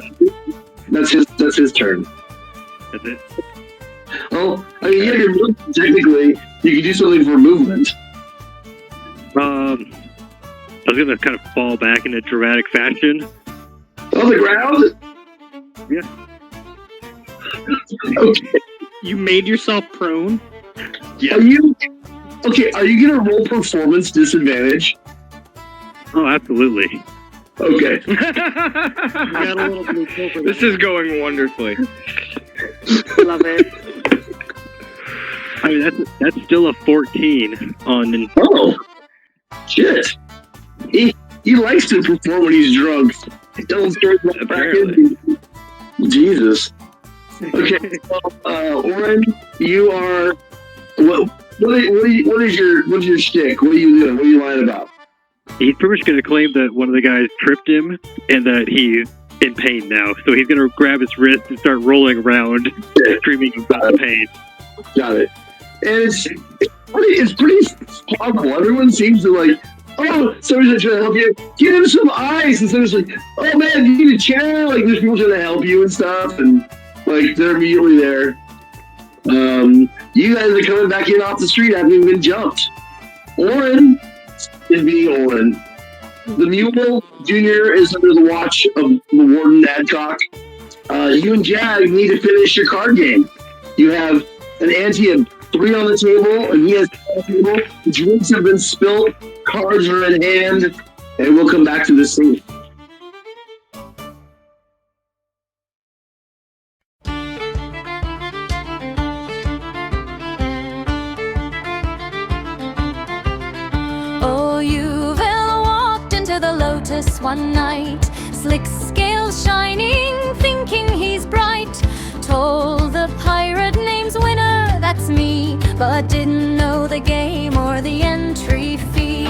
his turn. That's it. Oh, I mean, yeah, your movement, technically, you could do something for movement. I was gonna kind of fall back in a dramatic fashion. On the ground? Yeah. Okay. You made yourself prone? Yeah. Are you gonna roll performance disadvantage? Oh, absolutely. Okay. You got a little blue pill for This that. is going wonderfully. Love it. I mean, that's still a 14 on. Oh, shit. He likes to perform when he's drunk. Don't start that back in. Jesus. Okay, so, Oren, you are. What is your shtick? What are you doing? What are you lying about? He's pretty much going to claim that one of the guys tripped him and that he's in pain now. So he's going to grab his wrist and start rolling around, screaming about the pain. Got it. And it's pretty plausible. Everyone seems to like, oh, somebody's trying to help you. Give him some ice. And somebody's like, oh man, you need a chair. Like there's people trying to help you and stuff, and like they're immediately there. You guys are coming back in off the street having been jumped. Oren is being Oren. The Mule Junior is under the watch of the Warden Adcock. You and Jag need to finish your card game. You have an ante of 3 on the table, and he has 2 on the table. The drinks have been spilt, cards are in hand, and we'll come back to this scene. Oh, you've walked into the Lotus one night, slick scales shining, thinking he's bright. Told the pirate name's Winner, that's me, but didn't know the game or the entry fee.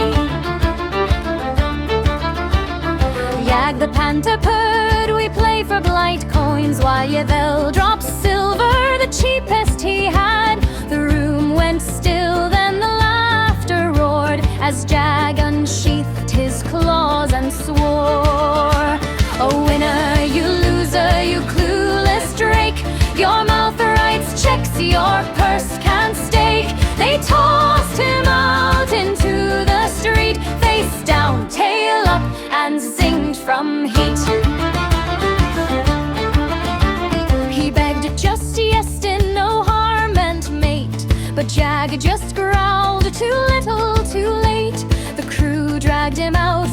Yag the Pantaperd, we play for blight coins, while Yvel drops silver, the cheapest he had. The room went still, then the laughter roared as Jag unsheathed his claws and swore. Oh, winner, you loser, you clueless drake, your mouth writes checks, your purse can't stake. They tossed him out into the street, face down, tail up, and singed from heat. He begged just yes and no harm meant mate, but Jag just growled too little, too late. The crew dragged him out